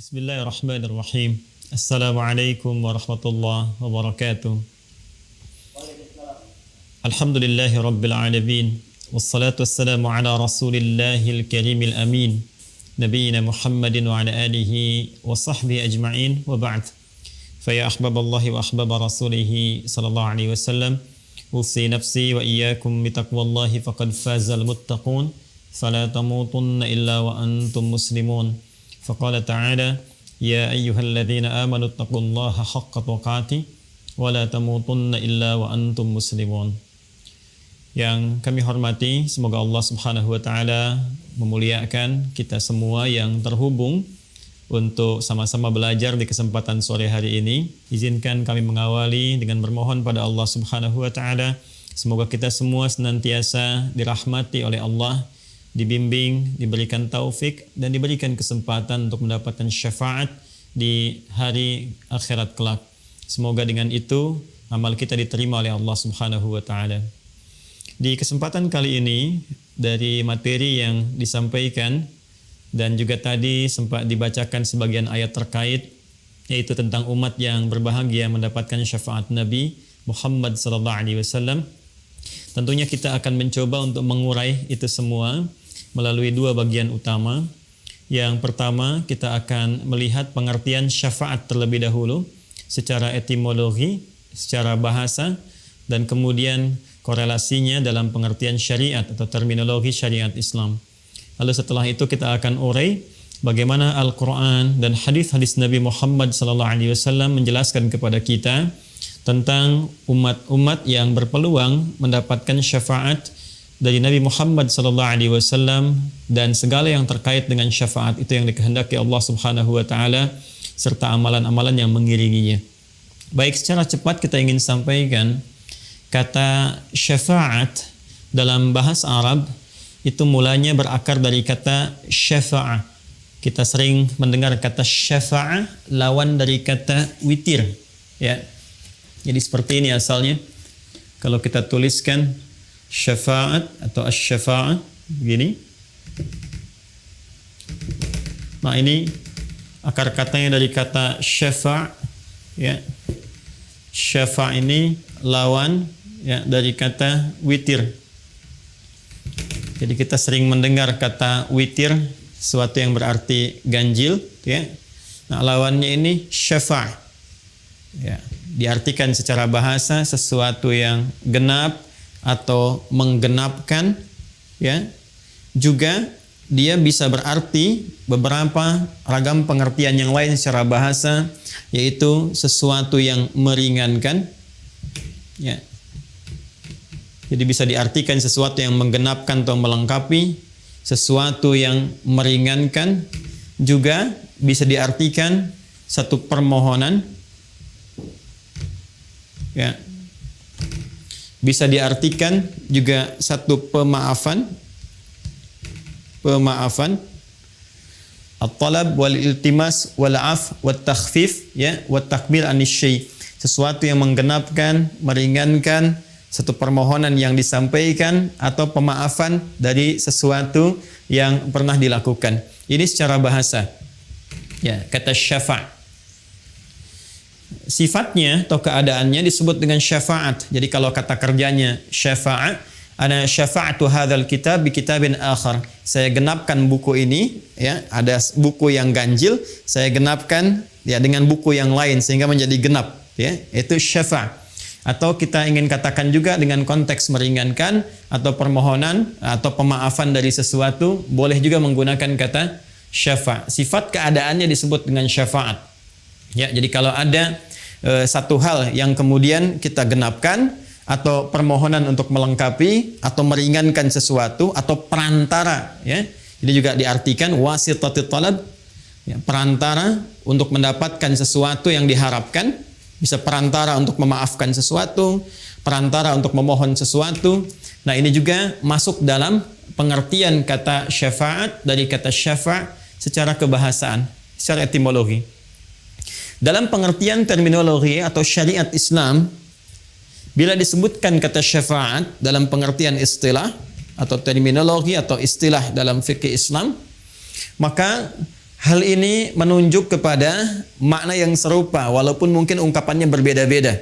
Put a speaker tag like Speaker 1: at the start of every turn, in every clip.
Speaker 1: Bismillahirrahmanirrahim. Assalamualaikum warahmatullahi wabarakatuh. Alhamdulillahi rabbil alamin. Wassalatu wassalamu ala rasulillahil karimil amin. Nabiyyina Muhammadin wa ala alihi wa sahbihi ajma'in wa ba'd. Faya ahbaballahi wa ahbaba rasulihi sallallahu alaihi wasallam. Usi nafsi wa iyyakum bitaqwallahi faqad fazal muttaqun. Fala tamutunna illa wa antum muslimun. Faqala ta'ala ya ayyuhalladzina amanu taqullaha haqqa tuqatih wa la tamutunna illa wa antum muslimun. Yang kami hormati, semoga Allah Subhanahu wa taala memuliakan kita semua yang terhubung untuk sama-sama belajar di kesempatan sore hari ini. Izinkan kami mengawali dengan bermohon pada Allah Subhanahu wa taala, semoga kita semua senantiasa dirahmati oleh Allah, dibimbing, diberikan taufik dan diberikan kesempatan untuk mendapatkan syafaat di hari akhirat kelak. Semoga dengan itu amal kita diterima oleh Allah Subhanahu wa taala. Di kesempatan kali ini dari materi yang disampaikan dan juga tadi sempat dibacakan sebagian ayat terkait, yaitu tentang umat yang berbahagia mendapatkan syafaat Nabi Muhammad sallallahu alaihi wasallam. Tentunya kita akan mencoba untuk mengurai itu semua melalui dua bagian utama. Yang pertama, kita akan melihat pengertian syafaat terlebih dahulu secara etimologi, secara bahasa, dan kemudian korelasinya dalam pengertian syariat atau terminologi syariat Islam. Lalu setelah itu kita akan urai bagaimana Al-Quran dan hadis-hadis Nabi Muhammad SAW menjelaskan kepada kita tentang umat-umat yang berpeluang mendapatkan syafaat dari Nabi Muhammad SAW dan segala yang terkait dengan syafaat itu yang dikehendaki Allah Subhanahu wa taala serta amalan-amalan yang mengiringinya. Baik, secara cepat kita ingin sampaikan kata syafaat dalam bahasa Arab itu mulanya berakar dari kata syafa'ah. Kita sering mendengar kata syafa'ah lawan dari kata witir, ya. Jadi seperti ini asalnya. Kalau kita tuliskan syafa'at atau asy-syafa'ah begini. Nah, ini akar katanya dari kata syafa', ya. Syafa' ini lawan, ya, dari kata witir. Jadi kita sering mendengar kata witir, sesuatu yang berarti ganjil, ya. Nah, lawannya ini syafa'. Ya, diartikan secara bahasa sesuatu yang genap atau menggenapkan, ya. Juga dia bisa berarti beberapa ragam pengertian yang lain secara bahasa, yaitu sesuatu yang meringankan, ya. Jadi bisa diartikan sesuatu yang menggenapkan atau melengkapi, sesuatu yang meringankan, juga bisa diartikan satu permohonan, ya. Bisa diartikan juga satu pemaafan, at-talab wal iltimas wal af wat takhfif, ya, wat takmil anis syai. Sesuatu yang menggenapkan, meringankan, satu permohonan yang disampaikan atau pemaafan dari sesuatu yang pernah dilakukan. Ini secara bahasa, ya, kata syafa'. Sifatnya atau keadaannya disebut dengan syafaat. Jadi kalau kata kerjanya syafaat, ana syafa'tu hadzal kitab bi kitabin akhar. Saya genapkan buku ini, ya, ada buku yang ganjil, saya genapkan, ya, dengan buku yang lain sehingga menjadi genap, ya. Itu syafa'. Atau kita ingin katakan juga dengan konteks meringankan atau permohonan atau pemaafan dari sesuatu, boleh juga menggunakan kata syafa'. Sifat keadaannya disebut dengan syafaat. Ya, jadi kalau ada satu hal yang kemudian kita genapkan atau permohonan untuk melengkapi atau meringankan sesuatu atau perantara, ya. Ini juga diartikan wasitatit talab, ya, perantara untuk mendapatkan sesuatu yang diharapkan, bisa perantara untuk memaafkan sesuatu, perantara untuk memohon sesuatu. Nah, ini juga masuk dalam pengertian kata syafaat dari kata syafa' secara kebahasaan, secara etimologi. Dalam pengertian terminologi atau syariat Islam, bila disebutkan kata syafaat dalam pengertian istilah atau terminologi atau istilah dalam fikih Islam, maka Hal ini menunjuk kepada makna yang serupa walaupun mungkin ungkapannya berbeda-beda.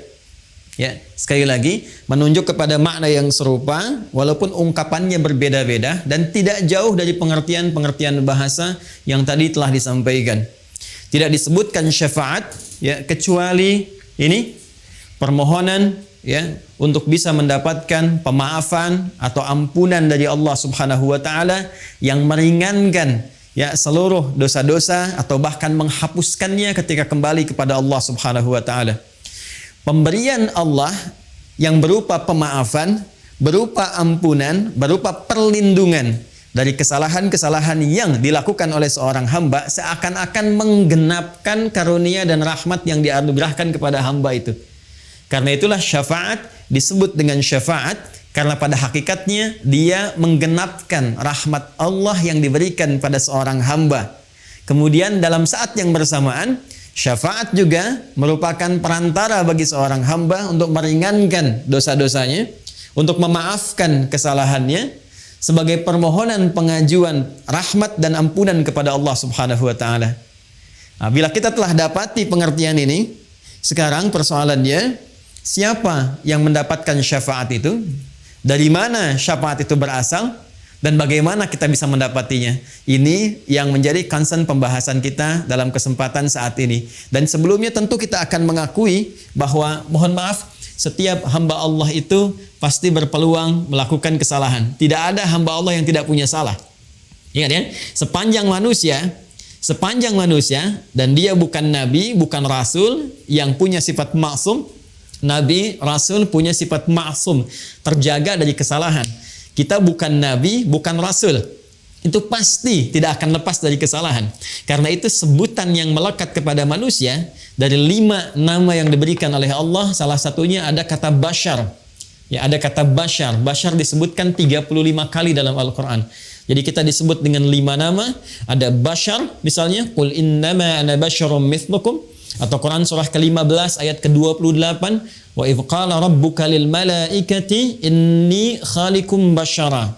Speaker 1: Ya, sekali lagi menunjuk kepada makna yang serupa walaupun ungkapannya berbeda-beda dan tidak jauh dari pengertian-pengertian bahasa yang tadi telah disampaikan. Tidak disebutkan syafaat ya kecuali ini permohonan ya untuk bisa mendapatkan pemaafan atau ampunan dari Allah Subhanahu wa taala yang meringankan ya seluruh dosa-dosa atau bahkan menghapuskannya ketika kembali kepada Allah Subhanahu wa taala. Pemberian Allah yang berupa pemaafan, berupa ampunan, berupa perlindungan dari kesalahan-kesalahan yang dilakukan oleh seorang hamba seakan-akan menggenapkan karunia dan rahmat yang dianugerahkan kepada hamba itu. Karena itulah syafaat disebut dengan syafaat karena pada hakikatnya dia menggenapkan rahmat Allah yang diberikan pada seorang hamba. Kemudian dalam saat yang bersamaan, syafaat juga merupakan perantara bagi seorang hamba untuk meringankan dosa-dosanya, untuk memaafkan kesalahannya, sebagai permohonan pengajuan rahmat dan ampunan kepada Allah Subhanahu wa taala. Nah, bila kita telah dapati pengertian ini, sekarang persoalannya siapa yang mendapatkan syafaat itu? Dari mana syafaat itu berasal? Dan bagaimana kita bisa mendapatinya? Ini yang menjadi concern pembahasan kita dalam kesempatan saat ini. Dan sebelumnya tentu kita akan mengakui bahwa mohon maaf, setiap hamba Allah itu pasti berpeluang melakukan kesalahan. Tidak ada hamba Allah yang tidak punya salah. Ingat ya, sepanjang manusia dan dia bukan nabi, bukan rasul yang punya sifat maksum. Nabi, rasul punya sifat maksum, terjaga dari kesalahan. Kita bukan nabi, bukan rasul. Itu pasti tidak akan lepas dari kesalahan. Karena itu sebutan yang melekat kepada manusia dari 5 nama yang diberikan oleh Allah, salah satunya ada kata bashar. Ya, ada kata bashar. Bashar disebutkan 35 kali dalam Al-Quran. Jadi kita disebut dengan 5 nama. Ada bashar, misalnya, Qul innama ana basyarum mithlukum. Atau Quran surah ke-15 ayat ke-28, wa idh qala rabbuka lil malaikati inni khaliqum basyara.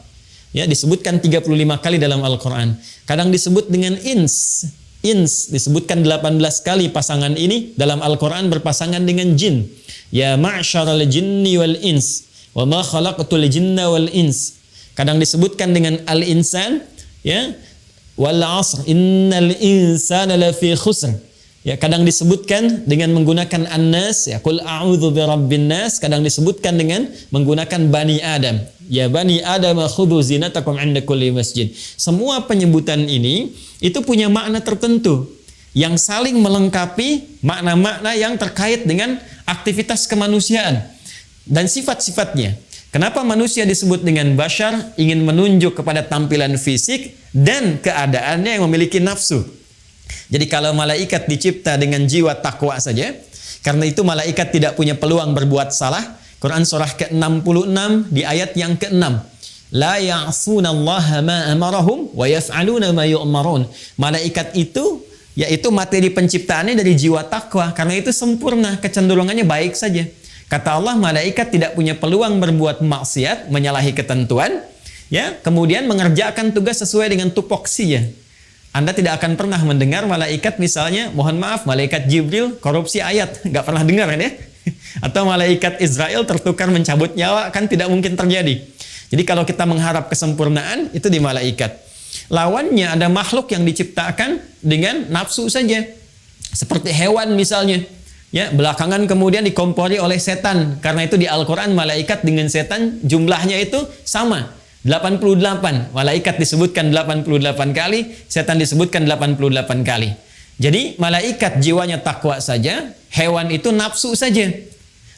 Speaker 1: Ya, disebutkan 35 kali dalam Al-Quran. Kadang disebut dengan ins. Ins disebutkan 18 kali pasangan ini dalam Al-Quran berpasangan dengan jin. Ya ma'syaral jinni wal ins wa ma khalaqtul jinna wal ins. Kadang disebutkan dengan al-insan, ya, wal 'asr innal insana lafi khusr. Ya, kadang disebutkan dengan menggunakan an-nas, ya, qul a'udzu birabbin nas, kadang disebutkan dengan menggunakan bani Adam. Ya bani Adam khudhu zinatakum 'inda kulli masjid. Semua penyebutan ini itu punya makna tertentu yang saling melengkapi makna-makna yang terkait dengan aktivitas kemanusiaan dan sifat-sifatnya. Kenapa manusia disebut dengan bashar? Ingin menunjuk kepada tampilan fisik dan keadaannya yang memiliki nafsu. Jadi kalau malaikat dicipta dengan jiwa takwa saja, karena itu malaikat tidak punya peluang berbuat salah. Quran surah ke-66 di ayat yang ke-6. La ya'sunallaha ma amarahum wa yaf'aluna ma yu'marun. Malaikat itu yaitu materi penciptaannya dari jiwa takwa, karena itu sempurna, kecenderungannya baik saja. Kata Allah, malaikat tidak punya peluang berbuat maksiat, menyalahi ketentuan, ya, kemudian mengerjakan tugas sesuai dengan tupoksinya. Anda tidak akan pernah mendengar malaikat misalnya, mohon maaf, malaikat Jibril korupsi ayat, nggak pernah dengar kan ya? Atau malaikat Israel tertukar mencabut nyawa, kan tidak mungkin terjadi. Jadi kalau kita mengharap kesempurnaan, itu di malaikat. Lawannya ada makhluk yang diciptakan dengan nafsu saja, seperti hewan misalnya. Ya, belakangan kemudian dikompori oleh setan. Karena itu di Al-Quran malaikat dengan setan jumlahnya itu sama. 88. Malaikat disebutkan 88 kali, setan disebutkan 88 kali. Jadi malaikat jiwanya takwa saja, hewan itu nafsu saja.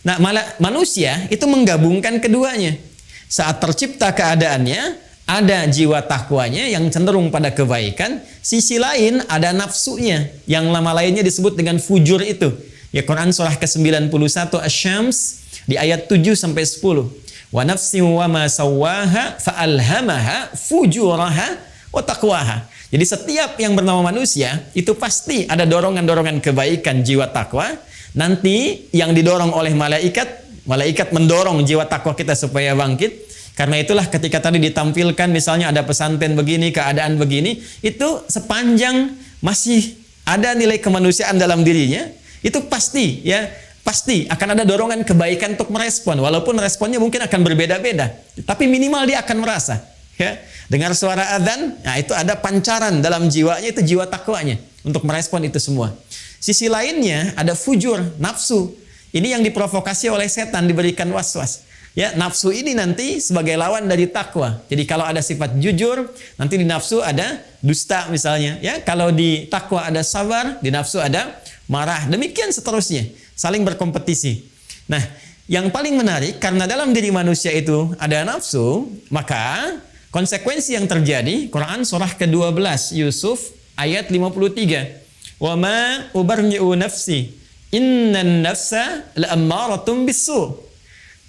Speaker 1: Nah, manusia itu menggabungkan keduanya. Saat tercipta keadaannya, ada jiwa takwanya yang cenderung pada kebaikan, sisi lain ada nafsunya, yang nama lainnya disebut dengan fujur itu. Ya, Quran surah ke-91 Asy-Syams di ayat 7 sampai 10. Wa nafsin wa ma sawwaha fa'alhamaha fujuraha wa taqwaha. Jadi setiap yang bernama manusia itu pasti ada dorongan-dorongan kebaikan jiwa takwa. Nanti yang didorong oleh malaikat mendorong jiwa takwa kita supaya bangkit. Karena itulah ketika tadi ditampilkan misalnya ada pesantren begini, keadaan begini, itu sepanjang masih ada nilai kemanusiaan dalam dirinya, itu pasti ya, pasti akan ada dorongan kebaikan untuk merespon, walaupun responnya mungkin akan berbeda-beda, tapi minimal dia akan merasa ya, dengar suara adzan, nah itu ada pancaran dalam jiwanya, itu jiwa takwanya untuk merespon itu semua. Sisi lainnya ada fujur, nafsu. Ini yang diprovokasi oleh setan, diberikan was-was. Ya, nafsu ini nanti sebagai lawan dari takwa. Jadi kalau ada sifat jujur, nanti di nafsu ada dusta misalnya. Ya, kalau di takwa ada sabar, di nafsu ada marah. Demikian seterusnya, saling berkompetisi. Nah, yang paling menarik karena dalam diri manusia itu ada nafsu, maka konsekuensi yang terjadi, Quran surah ke-12 Yusuf ayat 53. Wa ma ubarri'u nafsi innan nafsa la'ammaratun bis-su'.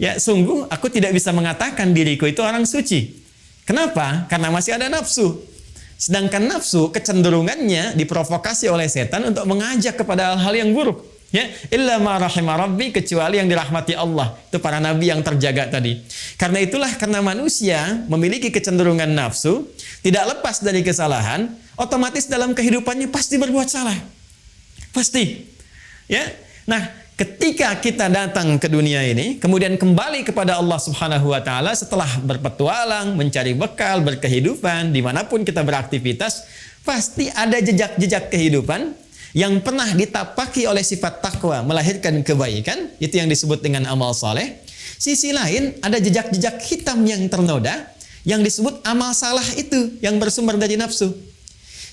Speaker 1: Ya, sungguh aku tidak bisa mengatakan diriku itu orang suci. Kenapa? Karena masih ada nafsu. Sedangkan nafsu kecenderungannya diprovokasi oleh setan untuk mengajak kepada hal-hal yang buruk. Ya, illa ma rahima rabbi, kecuali yang dirahmati Allah. Itu para nabi yang terjaga tadi. Karena itulah, karena manusia memiliki kecenderungan nafsu, tidak lepas dari kesalahan, otomatis dalam kehidupannya pasti berbuat salah. Pasti. Ya. Nah, ketika kita datang ke dunia ini, kemudian kembali kepada Allah Subhanahu wa Ta'ala setelah berpetualang, mencari bekal, berkehidupan, dimanapun kita beraktivitas, pasti ada jejak-jejak kehidupan yang pernah ditapaki oleh sifat takwa, melahirkan kebaikan, itu yang disebut dengan amal saleh. Sisi lain, ada jejak-jejak hitam yang ternoda, yang disebut amal salah itu, yang bersumber dari nafsu.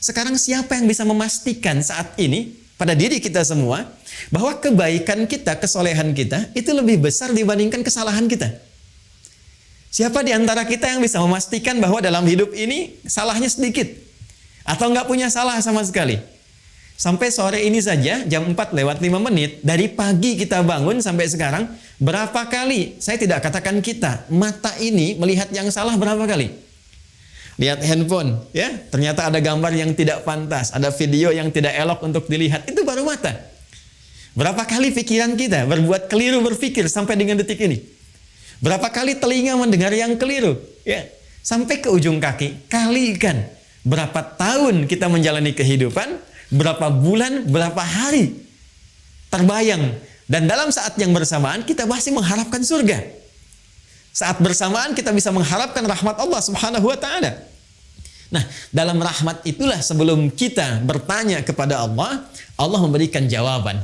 Speaker 1: Sekarang siapa yang bisa memastikan saat ini, pada diri kita semua, bahwa kebaikan kita, kesolehan kita, itu lebih besar dibandingkan kesalahan kita? Siapa di antara kita yang bisa memastikan bahwa dalam hidup ini salahnya sedikit? Atau nggak punya salah sama sekali? Sampai sore ini saja, jam 4:05, dari pagi kita bangun sampai sekarang, berapa kali, saya tidak katakan kita, mata ini melihat yang salah berapa kali? Lihat handphone, ya, ternyata ada gambar yang tidak pantas, ada video yang tidak elok untuk dilihat, itu baru mata. Berapa kali pikiran kita berbuat keliru berpikir sampai dengan detik ini? Berapa kali telinga mendengar yang keliru? Ya, sampai ke ujung kaki, kalikan berapa tahun kita menjalani kehidupan, berapa bulan, berapa hari terbayang, dan dalam saat yang bersamaan kita masih mengharapkan surga. Saat bersamaan kita bisa mengharapkan rahmat Allah Subhanahu wa Ta'ala. Nah, dalam rahmat itulah sebelum kita bertanya kepada Allah, Allah memberikan jawaban.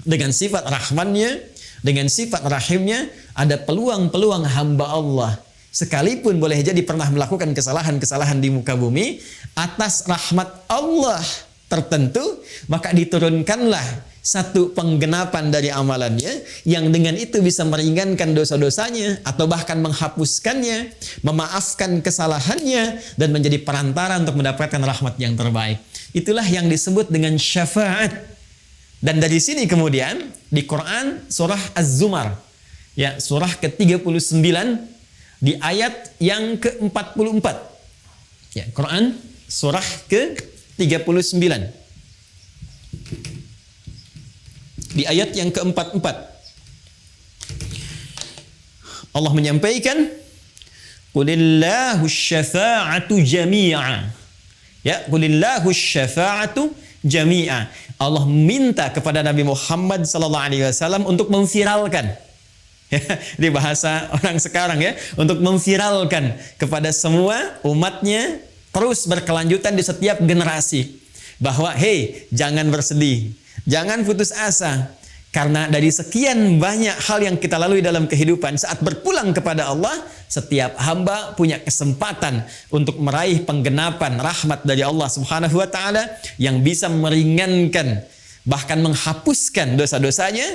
Speaker 1: Dengan sifat rahmannya, dengan sifat rahimnya, ada peluang-peluang hamba Allah. Sekalipun boleh jadi pernah melakukan kesalahan-kesalahan di muka bumi, atas rahmat Allah tertentu, maka diturunkanlah satu penggenapan dari amalannya yang dengan itu bisa meringankan dosa-dosanya atau bahkan menghapuskannya, memaafkan kesalahannya, dan menjadi perantara untuk mendapatkan rahmat yang terbaik. Itulah yang disebut dengan syafaat. Dan dari sini kemudian di Quran surah Az-Zumar, ya, surah ke-39 di ayat yang ke-44. Ya, Quran surah ke-39. Di ayat yang ke-44 Allah menyampaikan, qulillahu syafa'atu jami'a. Ya, qulillahu syafa'atu jami'a. Allah minta kepada Nabi Muhammad sallallahu alaihi wasallam untuk memviralkan. Di bahasa orang sekarang, ya, untuk memviralkan kepada semua umatnya, terus berkelanjutan di setiap generasi, bahwa hey, jangan bersedih, jangan putus asa, karena dari sekian banyak hal yang kita lalui dalam kehidupan, saat berpulang kepada Allah, setiap hamba punya kesempatan untuk meraih penggenapan rahmat dari Allah Subhanahu wa Ta'ala yang bisa meringankan, bahkan menghapuskan dosa-dosanya,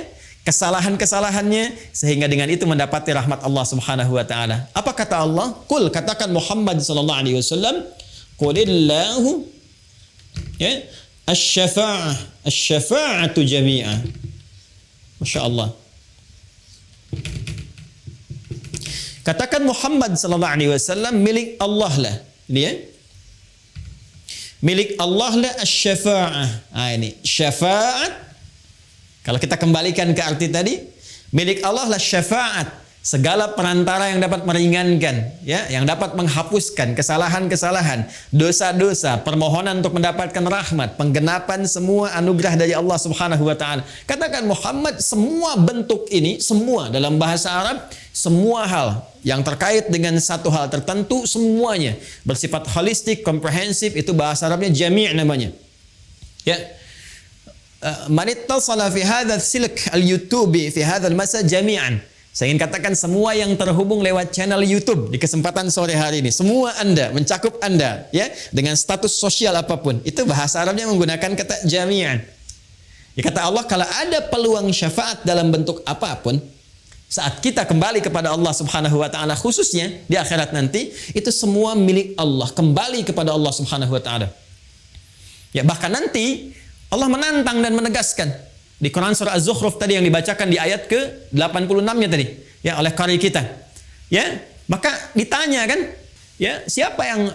Speaker 1: kesalahan-kesalahannya, sehingga dengan itu mendapati rahmat Allah Subhanahu wa Ta'ala. Apa kata Allah? Qul, katakan Muhammad sallallahu alaihi wasallam, qulillahu, ya, asy-syafa'atu jami'a. Masya Allah. Katakan Muhammad sallallahu alaihi wasallam, milik Allah lah. Ini, ya. Milik Allah lah asy-syafa'ah. Nah, ini syafaat. Kalau kita kembalikan ke arti tadi, milik Allah lah syafaat, segala perantara yang dapat meringankan, ya, yang dapat menghapuskan kesalahan-kesalahan, dosa-dosa, permohonan untuk mendapatkan rahmat, penggenapan semua anugerah dari Allah Subhanahu wa taala. Katakan Muhammad, semua bentuk ini, semua dalam bahasa Arab, semua hal yang terkait dengan satu hal tertentu, semuanya bersifat holistik, komprehensif, itu bahasa Arabnya jami' namanya. Ya. Man ittasala fi hadha silk al-YouTube fi hadha al-masa jami'an. Saya ingin katakan semua yang terhubung lewat channel YouTube di kesempatan sore hari ini, semua Anda, mencakup Anda, ya, dengan status sosial apapun, itu bahasa Arabnya menggunakan kata jami'an. Ya, kata Allah, kalau ada peluang syafaat dalam bentuk apapun, saat kita kembali kepada Allah Subhanahu wa taala, khususnya di akhirat nanti, itu semua milik Allah, kembali kepada Allah Subhanahu wa taala. Ya, bahkan nanti Allah menantang dan menegaskan di Quran surah Az-Zukhruf tadi yang dibacakan di ayat ke-86-nya tadi, ya, oleh qari kita. Ya, maka ditanya kan, ya, siapa yang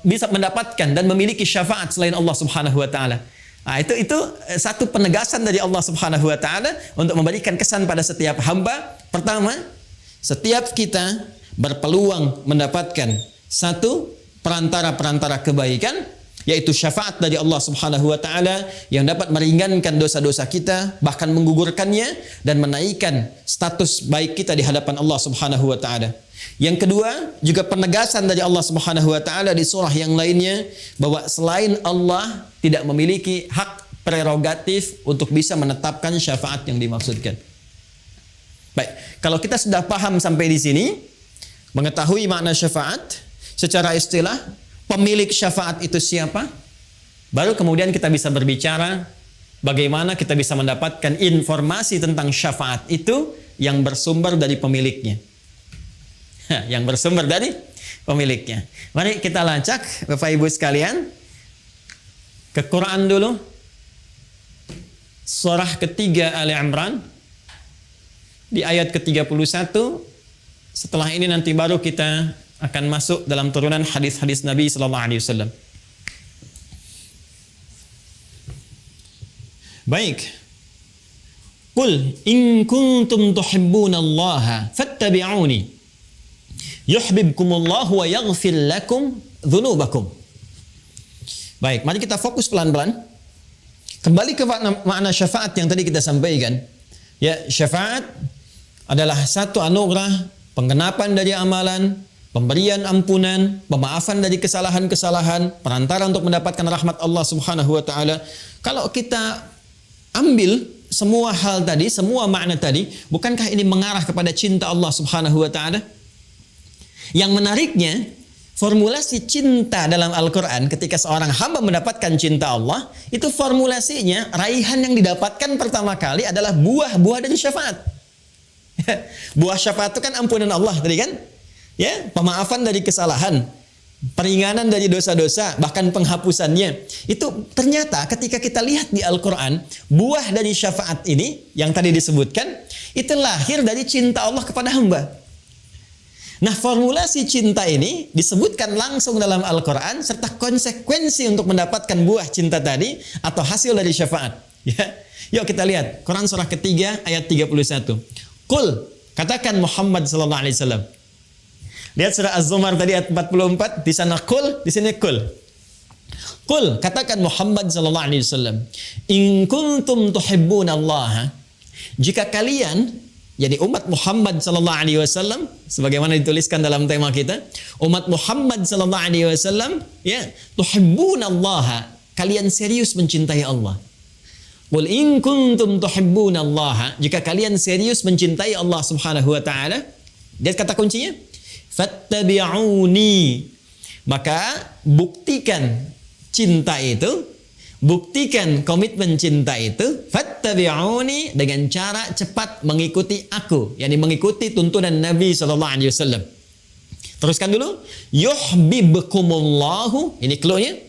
Speaker 1: bisa mendapatkan dan memiliki syafaat selain Allah Subhanahu wa taala? Nah, itu satu penegasan dari Allah Subhanahu wa taala untuk memberikan kesan pada setiap hamba. Pertama, setiap kita berpeluang mendapatkan satu perantara-perantara kebaikan, yaitu syafaat dari Allah Subhanahu wa taala yang dapat meringankan dosa-dosa kita, bahkan menggugurkannya dan menaikkan status baik kita di hadapan Allah Subhanahu wa taala. Yang kedua, juga penegasan dari Allah Subhanahu wa taala di surah yang lainnya bahwa selain Allah tidak memiliki hak prerogatif untuk bisa menetapkan syafaat yang dimaksudkan. Baik, kalau kita sudah paham sampai di sini, mengetahui makna syafaat secara istilah, pemilik syafaat itu siapa? Baru kemudian kita bisa berbicara bagaimana kita bisa mendapatkan informasi tentang syafaat itu yang bersumber dari pemiliknya. Yang bersumber dari pemiliknya. Mari kita lacak Bapak Ibu sekalian ke Quran dulu. Surah ketiga Ali Imran di ayat ke-31. Setelah ini nanti baru kita akan masuk dalam turunan hadis-hadis Nabi sallallahu alaihi wasallam. Baik. Qul in kuntum tuhibbunallaha fattabi'uni yuhibbukumullahu wa yaghfir lakum dzunubakum. Baik, mari kita fokus pelan-pelan. Kembali ke makna syafaat yang tadi kita sampaikan. Ya, syafaat adalah satu anugerah, penggenapan dari amalan, pemberian ampunan, pemaafan dari kesalahan-kesalahan, perantara untuk mendapatkan rahmat Allah Subhanahu wa taala. Kalau kita ambil semua hal tadi, semua makna tadi, bukankah ini mengarah kepada cinta Allah Subhanahu wa taala? Yang menariknya, formulasi cinta dalam Al-Quran ketika seorang hamba mendapatkan cinta Allah, itu formulasinya, raihan yang didapatkan pertama kali adalah buah-buah dari syafaat. Buah syafaat itu kan ampunan Allah tadi kan? Ya, pemaafan dari kesalahan, peringanan dari dosa-dosa, bahkan penghapusannya. Itu ternyata ketika kita lihat di Al-Quran, buah dari syafaat ini yang tadi disebutkan, itu lahir dari cinta Allah kepada hamba. Nah, formulasi cinta ini disebutkan langsung dalam Al-Quran serta konsekuensi untuk mendapatkan buah cinta tadi atau hasil dari syafaat. Ya. Yuk kita lihat Quran surah ketiga ayat 31. Qul, katakan Muhammad sallallahu alaihi wasallam. Lihat surah Az-Zumar tadi ayat 44, di sana qul, di sini qul. Qul, katakan Muhammad sallallahu alaihi wasallam, in kuntum tuhibbunallaha, jika kalian, jadi umat Muhammad sallallahu alaihi wasallam, sebagaimana dituliskan dalam tema kita, umat Muhammad sallallahu alaihi wasallam, ya, tuhibbunallaha, kalian serius mencintai Allah. Qul in kuntum tuhibbunallaha, jika kalian serius mencintai Allah Subhanahu wa taala, lihat kata kuncinya, fattabi'uni, maka buktikan cinta itu, buktikan komitmen cinta itu, fattabi'uni, dengan cara cepat mengikuti aku, yakni mengikuti tuntunan Nabi sallallahu alaihi wasallam. Teruskan dulu, yuhibbukumullahu, ini clue-nya.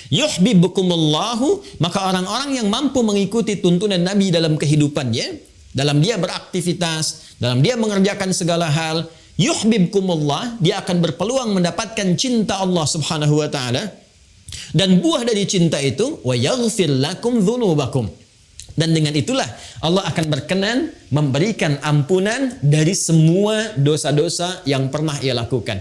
Speaker 1: Yuhibbukumullahu, maka orang-orang yang mampu mengikuti tuntunan Nabi dalam kehidupannya, dalam dia beraktivitas, dalam dia mengerjakan segala hal, yuhibbukumullah, dia akan berpeluang mendapatkan cinta Allah Subhanahu wa taala. Dan buah dari cinta itu, wa yaghfir lakum dzunubakum, Dan dengan itulah Allah akan berkenan memberikan ampunan dari semua dosa-dosa yang pernah ia lakukan.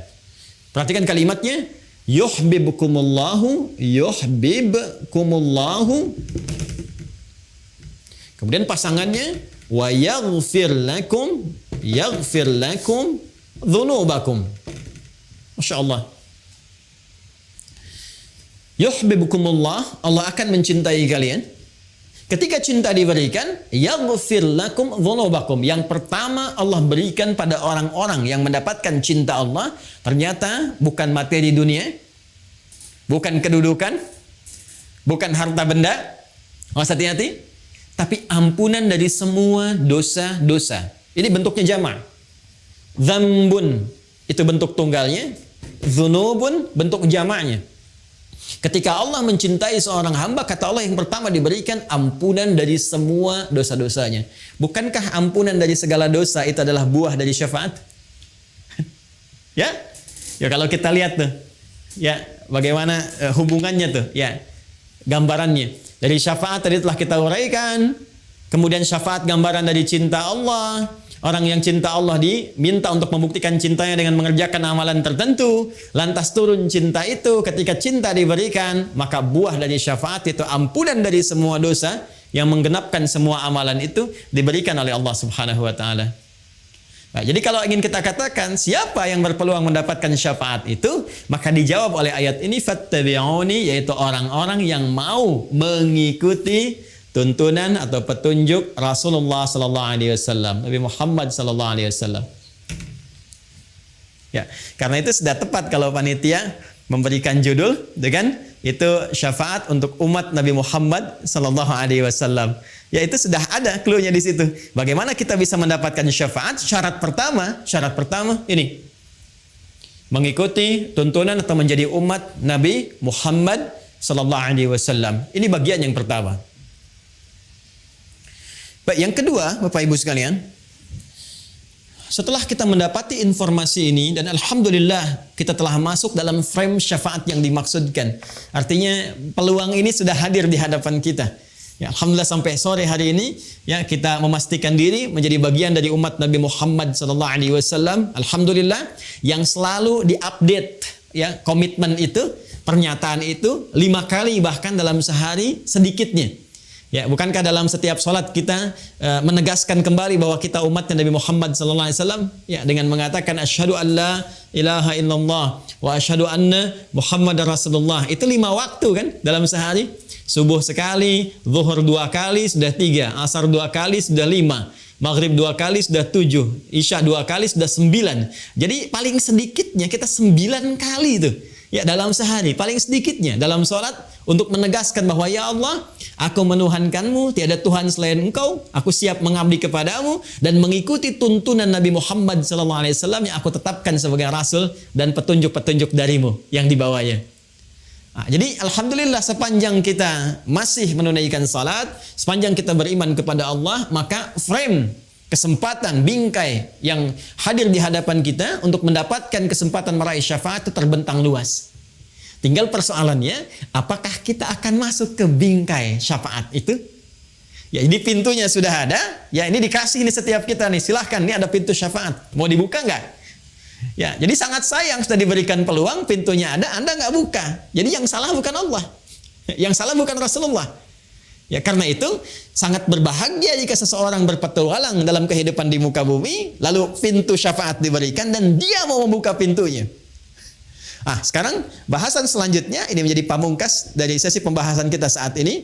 Speaker 1: Perhatikan kalimatnya, yuhibbukumullahu yuhibbukumullahu. Kemudian pasangannya, wa yaghfir lakum dzunubakum. Masya Allah. Yuhibbukumullah, Allah akan mencintai kalian. Ketika cinta diberikan, yaghfir lakum dzunubakum. Yang pertama Allah berikan pada orang-orang yang mendapatkan cinta Allah, ternyata bukan materi dunia, bukan kedudukan, bukan harta benda. Awas hati-hati. Tapi ampunan dari semua dosa-dosa. Ini bentuknya jamak. Dzambun itu bentuk tunggalnya, dzunubun bentuk jamaknya. Ketika Allah mencintai seorang hamba, kata Allah yang pertama diberikan ampunan dari semua dosa-dosanya. Bukankah ampunan dari segala dosa itu adalah buah dari syafaat? Ya? Ya kalau kita lihat tuh, ya bagaimana hubungannya tuh, ya gambarannya. Dari syafaat tadi telah kita uraikan. Kemudian syafaat gambaran dari cinta Allah. Orang yang cinta Allah diminta untuk membuktikan cintanya dengan mengerjakan amalan tertentu. Lantas turun cinta itu. Ketika cinta diberikan, maka buah dari syafaat itu ampunan dari semua dosa yang menggenapkan semua amalan itu diberikan oleh Allah Subhanahu wa taala. Nah, jadi kalau ingin kita katakan siapa yang berpeluang mendapatkan syafaat itu, maka dijawab oleh ayat ini, fattabi'uni, yaitu orang-orang yang mau mengikuti tuntunan atau petunjuk Rasulullah sallallahu alaihi wasallam, Nabi Muhammad sallallahu alaihi wasallam. Ya, karena itu sudah tepat kalau panitia memberikan judul dengan itu syafaat untuk umat Nabi Muhammad sallallahu alaihi wasallam. Ya, itu sudah ada clue-nya di situ. Bagaimana kita bisa mendapatkan syafaat? Syarat pertama ini. Mengikuti tuntunan atau menjadi umat Nabi Muhammad sallallahu alaihi wasallam. Ini bagian yang pertama. Baik, yang kedua, Bapak Ibu sekalian, setelah kita mendapati informasi ini dan alhamdulillah kita telah masuk dalam frame syafaat yang dimaksudkan. Artinya peluang ini sudah hadir di hadapan kita. Ya, alhamdulillah sampai sore hari ini ya kita memastikan diri menjadi bagian dari umat Nabi Muhammad sallallahu alaihi wasallam. Alhamdulillah yang selalu diupdate ya komitmen itu, pernyataan itu 5 kali bahkan dalam sehari sedikitnya. Ya, bukankah dalam setiap sholat kita menegaskan kembali bahwa kita umatnya Nabi Muhammad sallallahu alaihi wasallam ya dengan mengatakan asyhadu an la ilaha illallah wa asyhadu anna Muhammadar Rasulullah. Itu 5 waktu kan dalam sehari. Subuh sekali, zuhur 2 kali sudah 3, asar 2 kali sudah 5, maghrib 2 kali sudah 7, isya 2 kali sudah 9. Jadi paling sedikitnya kita 9 kali itu ya dalam sehari, paling sedikitnya dalam sholat untuk menegaskan bahwa ya Allah, aku menuhankanmu, tiada Tuhan selain Engkau, aku siap mengabdi kepadamu dan mengikuti tuntunan Nabi Muhammad SAW yang aku tetapkan sebagai Rasul dan petunjuk-petunjuk darimu yang dibawanya. Nah, jadi alhamdulillah sepanjang kita masih menunaikan salat, sepanjang kita beriman kepada Allah, maka frame kesempatan bingkai yang hadir di hadapan kita untuk mendapatkan kesempatan meraih syafaat itu terbentang luas. Tinggal persoalannya, apakah kita akan masuk ke bingkai syafaat itu? Ya, ini pintunya sudah ada. Ya, ini dikasih ini setiap kita nih. Silahkan, ini ada pintu syafaat. Mau dibuka nggak? Ya, jadi sangat sayang sudah diberikan peluang, pintunya ada, Anda nggak buka. Jadi yang salah bukan Allah. Yang salah bukan Rasulullah. Ya, karena itu sangat berbahagia jika seseorang berpetualang dalam kehidupan di muka bumi, lalu pintu syafaat diberikan dan dia mau membuka pintunya. Ah, sekarang bahasan selanjutnya ini menjadi pamungkas dari sesi pembahasan kita saat ini.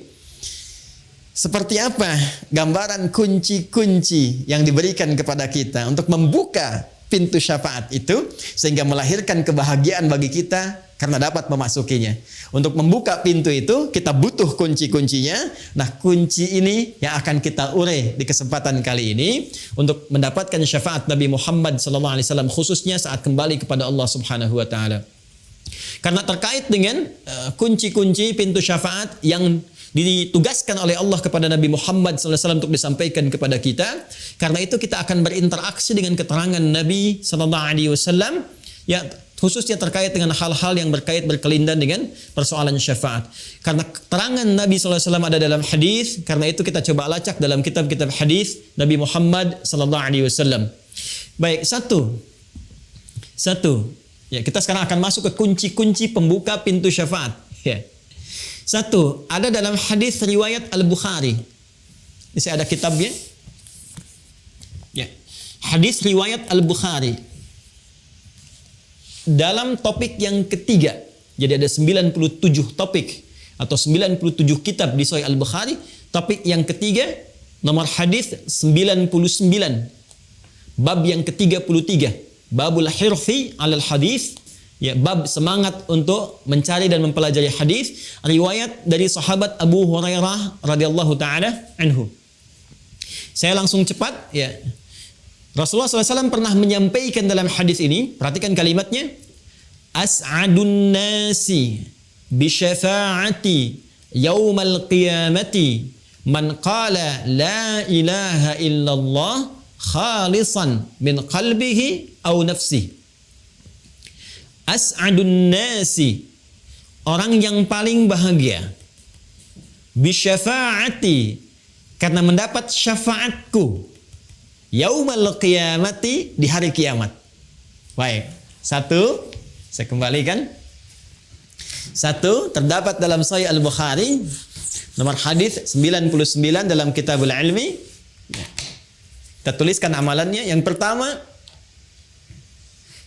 Speaker 1: Seperti apa gambaran kunci-kunci yang diberikan kepada kita untuk membuka pintu syafaat itu sehingga melahirkan kebahagiaan bagi kita karena dapat memasukinya. Untuk membuka pintu itu kita butuh kunci-kuncinya. Nah, kunci ini yang akan kita urai di kesempatan kali ini untuk mendapatkan syafaat Nabi Muhammad SAW khususnya saat kembali kepada Allah Subhanahu wa taala. Karena terkait dengan kunci-kunci pintu syafaat yang ditugaskan oleh Allah kepada Nabi Muhammad SAW untuk disampaikan kepada kita. Karena itu kita akan berinteraksi dengan keterangan Nabi SAW. Ya, khususnya terkait dengan hal-hal yang berkelindan dengan persoalan syafaat. Karena keterangan Nabi SAW ada dalam hadis, karena itu kita coba lacak dalam kitab-kitab hadis Nabi Muhammad SAW. Baik, satu. Ya, kita sekarang akan masuk ke kunci-kunci pembuka pintu syafaat. Ya. Satu, ada dalam hadis riwayat Al-Bukhari. Ini saya ada kitabnya. Ya. Hadis riwayat Al-Bukhari. Dalam topik yang ketiga. Jadi ada 97 topik atau 97 kitab di Sahih Al-Bukhari. Topik yang ketiga, nomor hadis 99. Bab yang ke-33. Babul hirfi 'alal hadis. Ya, bab semangat untuk mencari dan mempelajari hadis. Riwayat dari sahabat Abu Hurairah radhiyallahu taala anhu. Saya langsung cepat, ya. Rasulullah SAW pernah menyampaikan dalam hadis ini, perhatikan kalimatnya, as'adun nasi bi syafa'ati yaumal qiyamati man qala la ilaha illallah khalisan min qalbihi aw nafsihi. As'adun nasi, orang yang paling bahagia, bi syafa'ati, karena mendapat syafaatku, yaumal qiyamati, di hari kiamat. Baik, satu, saya kembalikan. Satu, terdapat dalam Sahih Al-Bukhari, nomor hadis 99 dalam Kitabul Ilmi. Kita tuliskan amalannya. Yang pertama,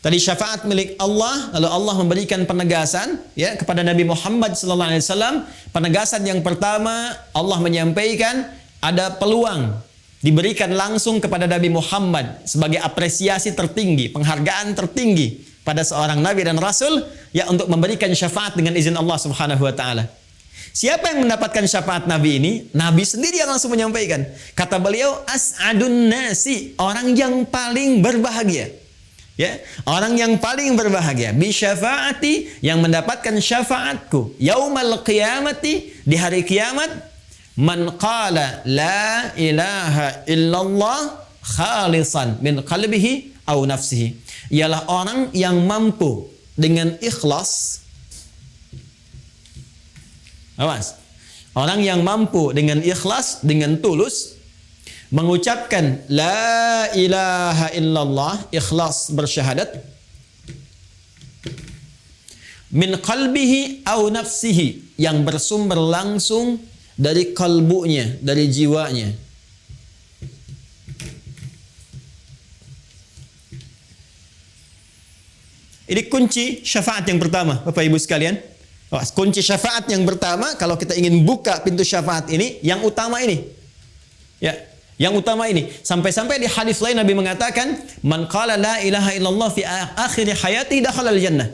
Speaker 1: tadi syafaat milik Allah, lalu Allah memberikan penegasan ya kepada Nabi Muhammad SAW. Penegasan yang pertama, Allah menyampaikan ada peluang diberikan langsung kepada Nabi Muhammad sebagai apresiasi tertinggi, penghargaan tertinggi pada seorang nabi dan rasul ya, untuk memberikan syafaat dengan izin Allah Subhanahu wa taala. Siapa yang mendapatkan syafaat Nabi ini? Nabi sendiri yang langsung menyampaikan. Kata beliau, as'adun nasi, orang yang paling berbahagia. Ya, orang yang paling berbahagia bi syafaati, yang mendapatkan syafaatku yaumal qiyamati, di hari kiamat, man qala la ilaha illallah khalisan min qalbihi aw nafsihi, ialah orang yang mampu dengan ikhlas. Awas, orang yang mampu dengan ikhlas, dengan tulus mengucapkan la ilaha illallah, ikhlas bersyahadat, min qalbihi aw nafsihi, yang bersumber langsung dari kalbunya, dari jiwanya. Ini kunci syafaat yang pertama, Bapak Ibu sekalian. Kunci syafaat yang pertama, kalau kita ingin buka pintu syafaat ini, yang utama ini. Ya, yang utama ini. Sampai-sampai di hadis lain Nabi mengatakan, man qala la ilaha illallah fi akhir hayati dakhalal jannah.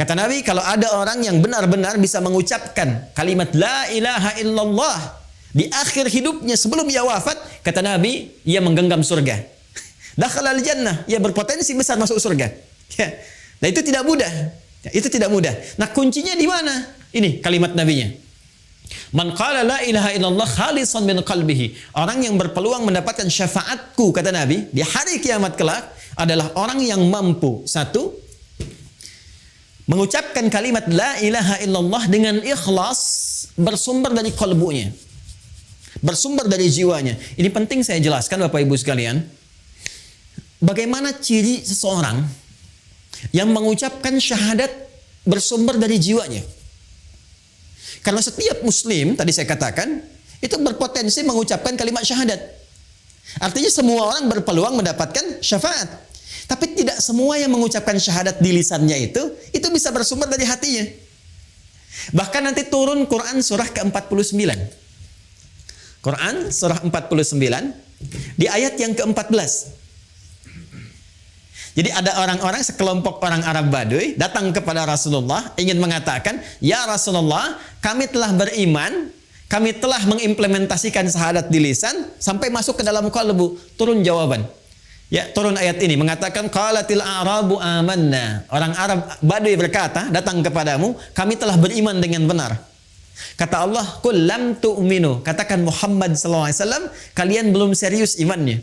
Speaker 1: Kata Nabi, kalau ada orang yang benar-benar bisa mengucapkan kalimat la ilaha illallah di akhir hidupnya sebelum ia wafat, kata Nabi, ia menggenggam surga. Dakhalal jannah, ia berpotensi besar masuk surga. Ya. Nah, itu tidak mudah. Ya, itu tidak mudah. Nah, kuncinya di mana? Ini kalimat Nabinya. Man qala la ilaha illallah khalisan min qalbihi. Orang yang berpeluang mendapatkan syafaatku, kata Nabi, di hari kiamat kelak adalah orang yang mampu, satu, mengucapkan kalimat la ilaha illallah dengan ikhlas, bersumber dari kalbunya, bersumber dari jiwanya. Ini penting saya jelaskan Bapak Ibu sekalian. Bagaimana ciri seseorang yang mengucapkan syahadat bersumber dari jiwanya? Karena setiap muslim, tadi saya katakan, itu berpotensi mengucapkan kalimat syahadat. Artinya semua orang berpeluang mendapatkan syafaat. Tapi tidak semua yang mengucapkan syahadat di lisannya itu bisa bersumber dari hatinya. Bahkan nanti turun Quran surah ke-49. Quran surah 49 di ayat yang ke-14. Jadi ada orang-orang, sekelompok orang Arab Baduy datang kepada Rasulullah ingin mengatakan, ya Rasulullah, kami telah beriman, kami telah mengimplementasikan syahadat di lisan sampai masuk ke dalam qalbu. Turun jawaban. Ya, turun ayat ini mengatakan qalatil a'rabu amanna. Orang Arab Baduy berkata, datang kepadamu, kami telah beriman dengan benar. Kata Allah, qul lam tu'minu. Katakan Muhammad SAW, kalian belum serius imannya.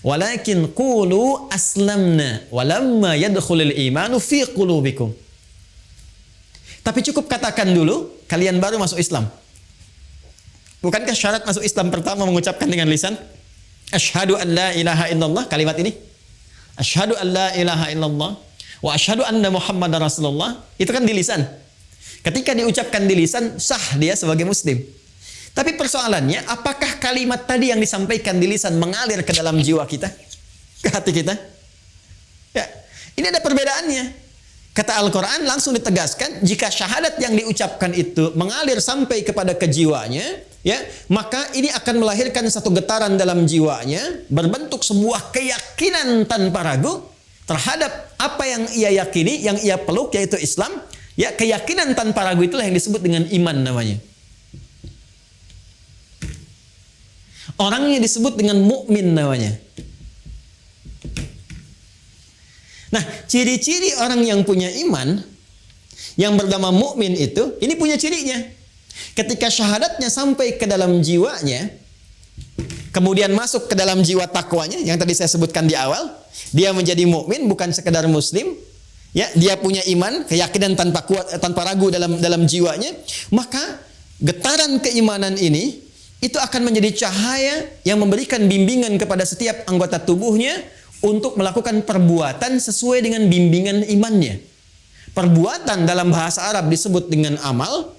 Speaker 1: Walakin qulu aslamna walamma yadkhulul imanu fi qulubikum. Tapi cukup katakan dulu, kalian baru masuk Islam. Bukankah syarat masuk Islam pertama mengucapkan dengan lisan? Asyhadu an la ilaha illallah, kalimat ini. Asyhadu an la ilaha illallah wa asyhadu anna Muhammadar Rasulullah. Itu kan di lisan. Ketika diucapkan di lisan, sah dia sebagai muslim. Tapi persoalannya, apakah kalimat tadi yang disampaikan di lisan mengalir ke dalam jiwa kita? Ke hati kita? Ya, ini ada perbedaannya. Kata Al-Quran langsung ditegaskan, jika syahadat yang diucapkan itu mengalir sampai kepada kejiwanya, ya, maka ini akan melahirkan satu getaran dalam jiwanya, berbentuk sebuah keyakinan tanpa ragu terhadap apa yang ia yakini, yang ia peluk, yaitu Islam. Ya, keyakinan tanpa ragu itulah yang disebut dengan iman namanya. Orangnya disebut dengan mukmin namanya. Nah, ciri-ciri orang yang punya iman, yang bernama mukmin itu, ini punya cirinya. Ketika syahadatnya sampai ke dalam jiwanya, kemudian masuk ke dalam jiwa takwanya, yang tadi saya sebutkan di awal, dia menjadi mukmin, bukan sekedar muslim, ya, dia punya iman, keyakinan tanpa ragu dalam jiwanya, maka getaran keimanan ini itu akan menjadi cahaya yang memberikan bimbingan kepada setiap anggota tubuhnya untuk melakukan perbuatan sesuai dengan bimbingan imannya. Perbuatan dalam bahasa Arab disebut dengan amal.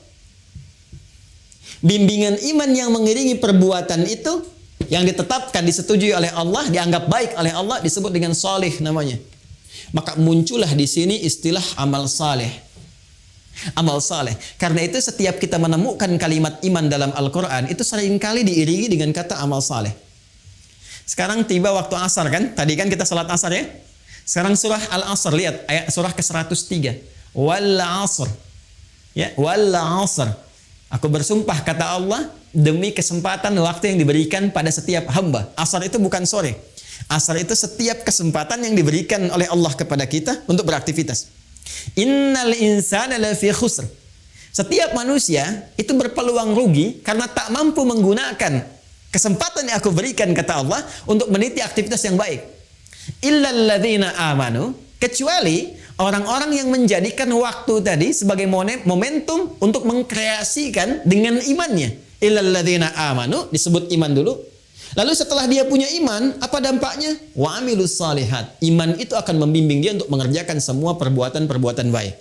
Speaker 1: Bimbingan iman yang mengiringi perbuatan itu, yang ditetapkan, disetujui oleh Allah, dianggap baik oleh Allah, disebut dengan salih namanya. Maka muncullah di sini istilah amal saleh. Amal saleh. Karena itu setiap kita menemukan kalimat iman dalam Al-Quran, itu seringkali diiringi dengan kata amal saleh. Sekarang tiba waktu asar kan? Tadi kan kita salat asar ya? Sekarang surah Al-Asr, lihat ayat surah ke-103. Wal asr. Ya, wal asr. Aku bersumpah kata Allah demi kesempatan waktu yang diberikan pada setiap hamba. Asar itu bukan sore. Asar itu setiap kesempatan yang diberikan oleh Allah kepada kita untuk beraktivitas. Innal insana lafi khusr. Setiap manusia itu berpeluang rugi karena tak mampu menggunakan kesempatan yang aku berikan, kata Allah, untuk meniti aktivitas yang baik. Illal ladzina amanu, kecuali orang-orang yang menjadikan waktu tadi sebagai momentum untuk mengkreasikan dengan imannya. Illal ladzina amanu, disebut iman dulu. Lalu setelah dia punya iman, apa dampaknya? Wa amilus salihat. Iman itu akan membimbing dia untuk mengerjakan semua perbuatan-perbuatan baik.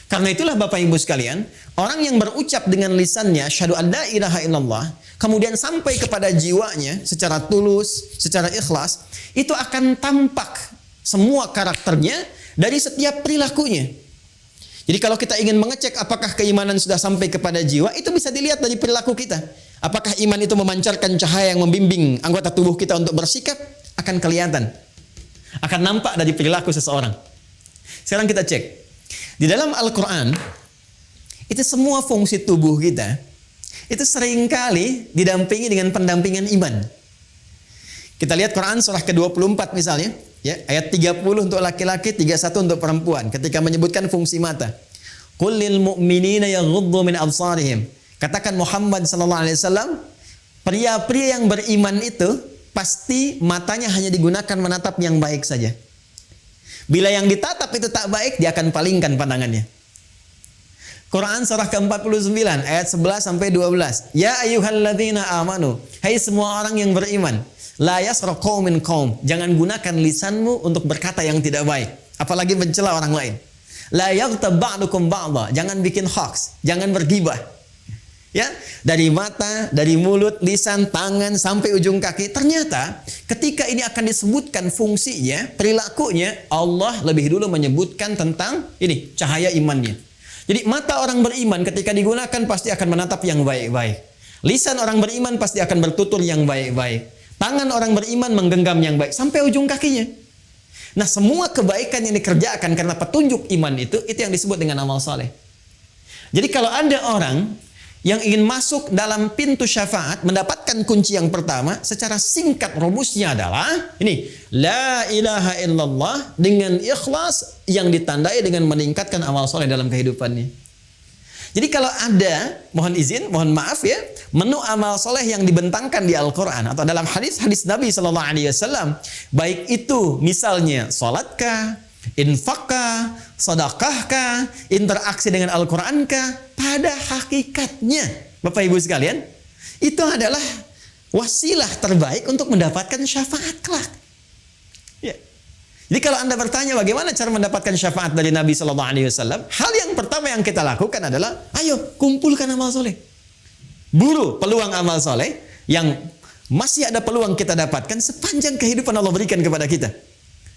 Speaker 1: Karena itulah Bapak Ibu sekalian, orang yang berucap dengan lisannya asyhadu an la ilaha illallah, kemudian sampai kepada jiwanya secara tulus, secara ikhlas, itu akan tampak semua karakternya dari setiap perilakunya. Jadi kalau kita ingin mengecek apakah keimanan sudah sampai kepada jiwa, itu bisa dilihat dari perilaku kita. Apakah iman itu memancarkan cahaya yang membimbing anggota tubuh kita untuk bersikap, akan kelihatan. Akan nampak dari perilaku seseorang. Sekarang kita cek. Di dalam Al-Quran, itu semua fungsi tubuh kita, itu seringkali didampingi dengan pendampingan iman. Kita lihat Quran surah ke-24 misalnya, ya, ayat 30 untuk laki-laki, 31 untuk perempuan, ketika menyebutkan fungsi mata. Qul lil mu'minina yaghuddu min absarihim. Katakan Muhammad sallallahu alaihi wasallam, pria-pria yang beriman itu pasti matanya hanya digunakan menatap yang baik saja. Bila yang ditatap itu tak baik, dia akan palingkan pandangannya. Quran surah ke-49 ayat 11 sampai 12. Ya ayyuhalladzina amanu, hai semua orang yang beriman, la yasra qaumin qaum, jangan gunakan lisanmu untuk berkata yang tidak baik, apalagi mencela orang lain. La yaghtab ba'dukum ba'dha, jangan bikin hoax, jangan bergibah. Ya, dari mata, dari mulut, lisan, tangan sampai ujung kaki. Ternyata ketika ini akan disebutkan fungsinya, perilakunya, Allah lebih dulu menyebutkan tentang ini, cahaya imannya. Jadi mata orang beriman ketika digunakan pasti akan menatap yang baik-baik. Lisan orang beriman pasti akan bertutur yang baik-baik. Tangan orang beriman menggenggam yang baik sampai ujung kakinya. Nah, semua kebaikan yang dikerjakan karena petunjuk iman itu yang disebut dengan amal saleh. Jadi kalau ada orang yang ingin masuk dalam pintu syafaat, mendapatkan kunci yang pertama, secara singkat rumusnya adalah ini, la ilaha illallah dengan ikhlas yang ditandai dengan meningkatkan amal soleh dalam kehidupannya.
Speaker 2: Jadi kalau ada, mohon izin, mohon maaf ya, menu amal soleh yang dibentangkan di Al-Quran atau dalam hadis-hadis Nabi Sallallahu Alaihi Wasallam, baik itu misalnya salatkah, infakkah, sedekahkah, interaksi dengan Al-Qurankah, pada hakikatnya Bapak Ibu sekalian, itu adalah wasilah terbaik untuk mendapatkan syafaat kelak. Ya. Jadi kalau Anda bertanya bagaimana cara mendapatkan syafaat dari Nabi Sallallahu Alaihi Wasallam, hal yang pertama yang kita lakukan adalah, ayo kumpulkan amal soleh. Buru peluang amal soleh yang masih ada peluang kita dapatkan sepanjang kehidupan Allah berikan kepada kita.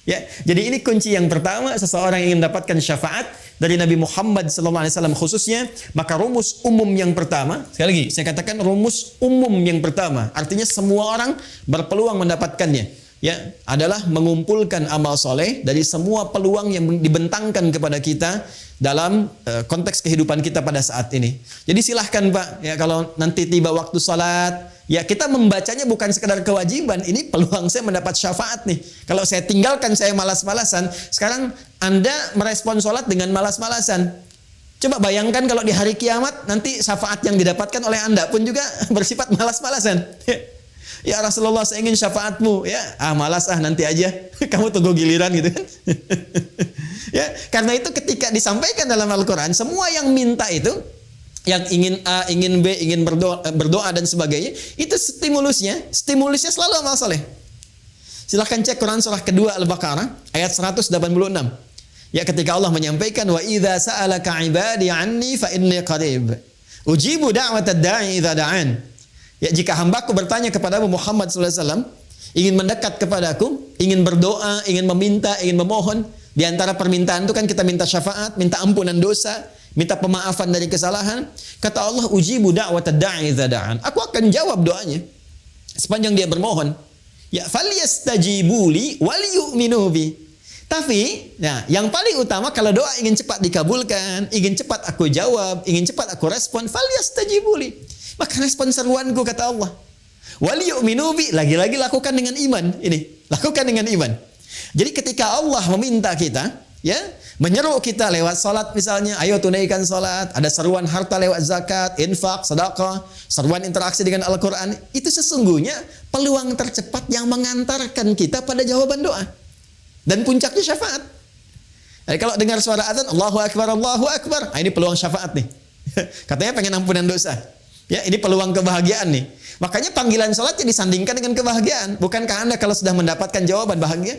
Speaker 2: Ya, jadi ini kunci yang pertama, seseorang yang ingin mendapatkan syafaat dari Nabi Muhammad SAW khususnya, maka rumus umum yang pertama, sekali lagi saya katakan rumus umum yang pertama, artinya semua orang berpeluang mendapatkannya, ya, adalah mengumpulkan amal soleh dari semua peluang yang dibentangkan kepada kita dalam konteks kehidupan kita pada saat ini. Jadi silahkan Pak, ya, kalau nanti tiba waktu salat, ya kita membacanya bukan sekedar kewajiban, ini peluang saya mendapat syafaat nih. Kalau saya tinggalkan, saya malas-malasan, sekarang Anda merespon salat dengan malas-malasan. Coba bayangkan kalau di hari kiamat nanti syafaat yang didapatkan oleh Anda pun juga bersifat malas-malasan. Ya Rasulullah, saya ingin syafaatmu. Ya, malas nanti aja. Kamu tunggu giliran gitu kan. Ya, karena itu ketika disampaikan dalam Al-Quran, semua yang minta itu, yang ingin A, ingin B, ingin berdoa dan sebagainya, itu stimulusnya selalu amal soleh. Silahkan cek Quran surah kedua Al-Baqarah ayat 186. Ya, ketika Allah menyampaikan, wa idza sa'alaka 'ibadi 'anni fa inni qarib ujibu da'watad da'i idza da'an. Ya, jika hambaku bertanya kepadamu Muhammad SAW, ingin mendekat kepadaku, ingin berdoa, ingin meminta, ingin memohon, di antara permintaan itu kan kita minta syafaat, minta ampunan dosa, minta pemaafan dari kesalahan. Kata Allah, ujibu da'watad da'i idza da'an. Aku akan jawab doanya sepanjang dia bermohon. Ya, falyastajibu li wal yu'minu bi. Tapi, nah, yang paling utama kalau doa ingin cepat dikabulkan, ingin cepat aku jawab, ingin cepat aku respon, falyastajibu li. Maka respon seruanku, kata Allah. Wal yu'minu bi, lagi-lagi lakukan dengan iman. Ini, lakukan dengan iman. Jadi ketika Allah meminta kita, ya, menyeru kita lewat salat misalnya, ayo tunaikan salat, ada seruan harta lewat zakat, infak, sedekah, seruan interaksi dengan Al-Qur'an, itu sesungguhnya peluang tercepat yang mengantarkan kita pada jawaban doa. Dan puncaknya syafaat. Jadi kalau dengar suara azan, Allahu Akbar, Allahu Akbar, ini peluang syafaat nih. Katanya pengen ampunan dosa. Ya, ini peluang kebahagiaan nih. Makanya panggilan salatnya disandingkan dengan kebahagiaan. Bukankah Anda kalau sudah mendapatkan jawaban bahagia?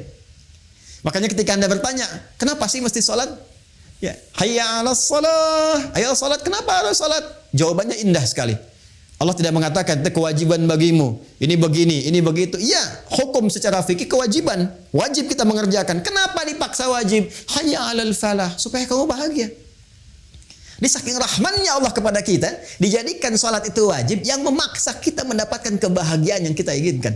Speaker 2: Makanya ketika Anda bertanya, kenapa sih mesti salat? Ya, hayya 'alas shalah. Ayo salat, kenapa harus salat? Jawabannya indah sekali. Allah tidak mengatakan itu kewajiban bagimu. Ini begini, ini begitu. Iya, hukum secara fikih kewajiban. Wajib kita mengerjakan. Kenapa dipaksa wajib? Hayya 'alal falah, supaya kamu bahagia. Di saking rahmannya Allah kepada kita, dijadikan salat itu wajib yang memaksa kita mendapatkan kebahagiaan yang kita inginkan.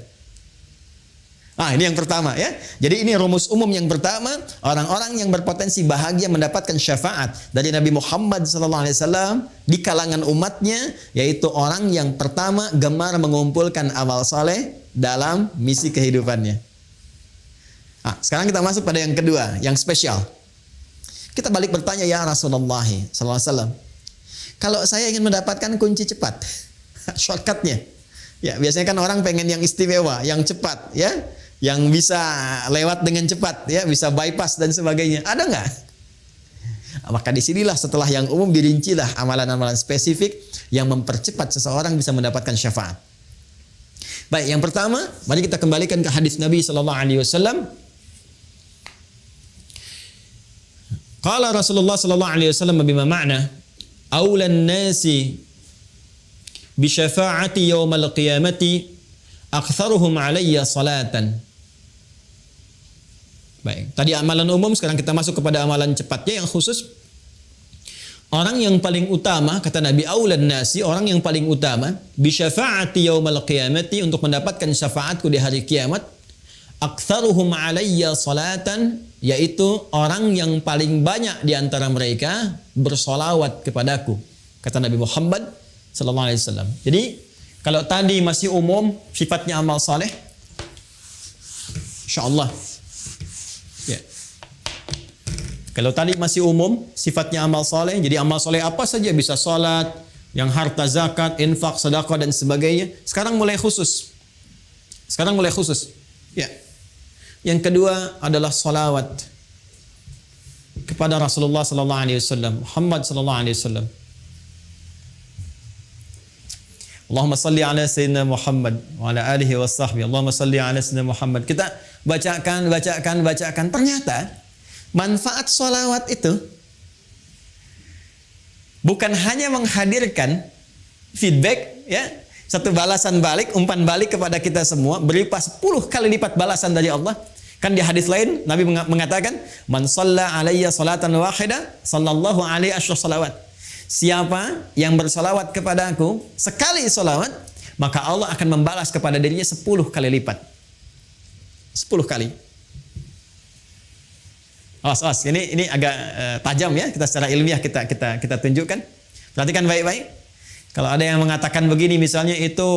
Speaker 2: Ini yang pertama ya. Jadi ini rumus umum yang pertama, orang-orang yang berpotensi bahagia mendapatkan syafaat dari Nabi Muhammad SAW di kalangan umatnya, yaitu orang yang pertama gemar mengumpulkan amal soleh dalam misi kehidupannya. Sekarang kita masuk pada yang kedua, yang spesial. Kita balik bertanya, ya Rasulullah SAW, kalau saya ingin mendapatkan kunci cepat, shortcutnya, ya biasanya kan orang pengen yang istimewa, yang cepat, ya, yang bisa lewat dengan cepat, ya, bisa bypass dan sebagainya. Ada nggak? Maka disinilah setelah yang umum dirincilah amalan-amalan spesifik yang mempercepat seseorang bisa mendapatkan syafaat. Baik, yang pertama, mari kita kembalikan ke hadis Nabi Sallallahu Alaihi Wasallam. Qala Rasulullah sallallahu alaihi wasallam bima ma'na aulan nasi bi syafa'ati yaumal qiyamati aktsaruhum alayya salatan. Baik, tadi amalan umum, sekarang kita masuk kepada amalan cepatnya yang khusus. Orang yang paling utama, kata Nabi, aulan nasi, orang yang paling utama bi syafa'ati yaumal qiyamati, untuk mendapatkan syafaatku di hari kiamat, aktsaruhum alayya salatan, yaitu orang yang paling banyak di antara mereka bersolawat kepadaku, kata Nabi Muhammad sallallahu alaihi wasallam. Jadi kalau tadi masih umum sifatnya amal saleh, insyaallah ya, Kalau tadi masih umum, sifatnya amal soleh, jadi amal soleh apa saja bisa salat, yang harta zakat, infak, sedekah dan sebagainya. Sekarang mulai khusus. Ya. Yang kedua adalah salawat kepada Rasulullah sallallahu alaihi wasallam, Muhammad sallallahu alaihi wasallam. Allahumma salli ala sayyidina Muhammad wa ala alihi wa sahbihi. Allahumma salli ala sayyidina Muhammad. Kita bacakan. Ternyata manfaat salawat itu bukan hanya menghadirkan feedback, ya, satu balasan balik, umpan balik kepada kita semua, berupa 10 kali lipat balasan dari Allah. Kan di hadis lain Nabi mengatakan, "Man shalla alayya salatan wahidah, sallallahu alaihi asyra salawat." Siapa yang bersalawat kepada aku sekali salawat, maka Allah akan membalas kepada dirinya 10 kali lipat. 10 kali. Awas, ini agak tajam ya, kita secara ilmiah kita tunjukkan. Perhatikan baik-baik. Kalau ada yang mengatakan begini, misalnya itu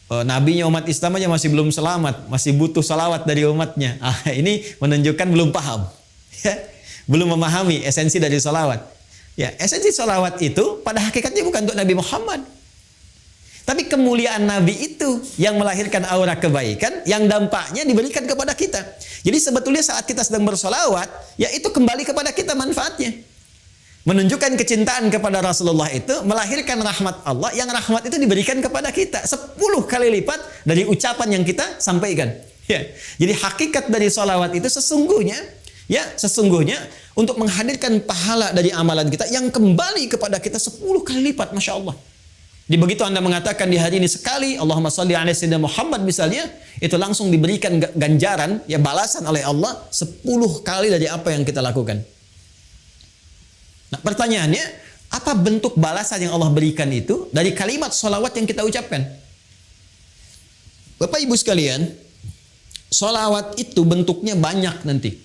Speaker 2: nabinya umat Islam aja masih belum selamat, masih butuh salawat dari umatnya. Ini menunjukkan belum paham, ya, belum memahami esensi dari salawat. Ya, esensi salawat itu pada hakikatnya bukan untuk Nabi Muhammad, tapi kemuliaan Nabi itu yang melahirkan aura kebaikan yang dampaknya diberikan kepada kita. Jadi sebetulnya saat kita sedang bersolawat, ya itu kembali kepada kita manfaatnya. Menunjukkan kecintaan kepada Rasulullah itu melahirkan rahmat Allah, yang rahmat itu diberikan kepada kita 10 kali lipat dari ucapan yang kita sampaikan. Ya. Jadi hakikat dari solawat itu sesungguhnya untuk menghadirkan pahala dari amalan kita yang kembali kepada kita 10 kali lipat, Masya Allah. Di begitu Anda mengatakan di hari ini sekali Allahumma sholli ala sayyidina Muhammad misalnya, itu langsung diberikan ganjaran, ya, balasan oleh Allah 10 kali dari apa yang kita lakukan. Nah, pertanyaannya, apa bentuk balasan yang Allah berikan itu dari kalimat sholawat yang kita ucapkan? Bapak Ibu sekalian, sholawat itu bentuknya banyak nanti.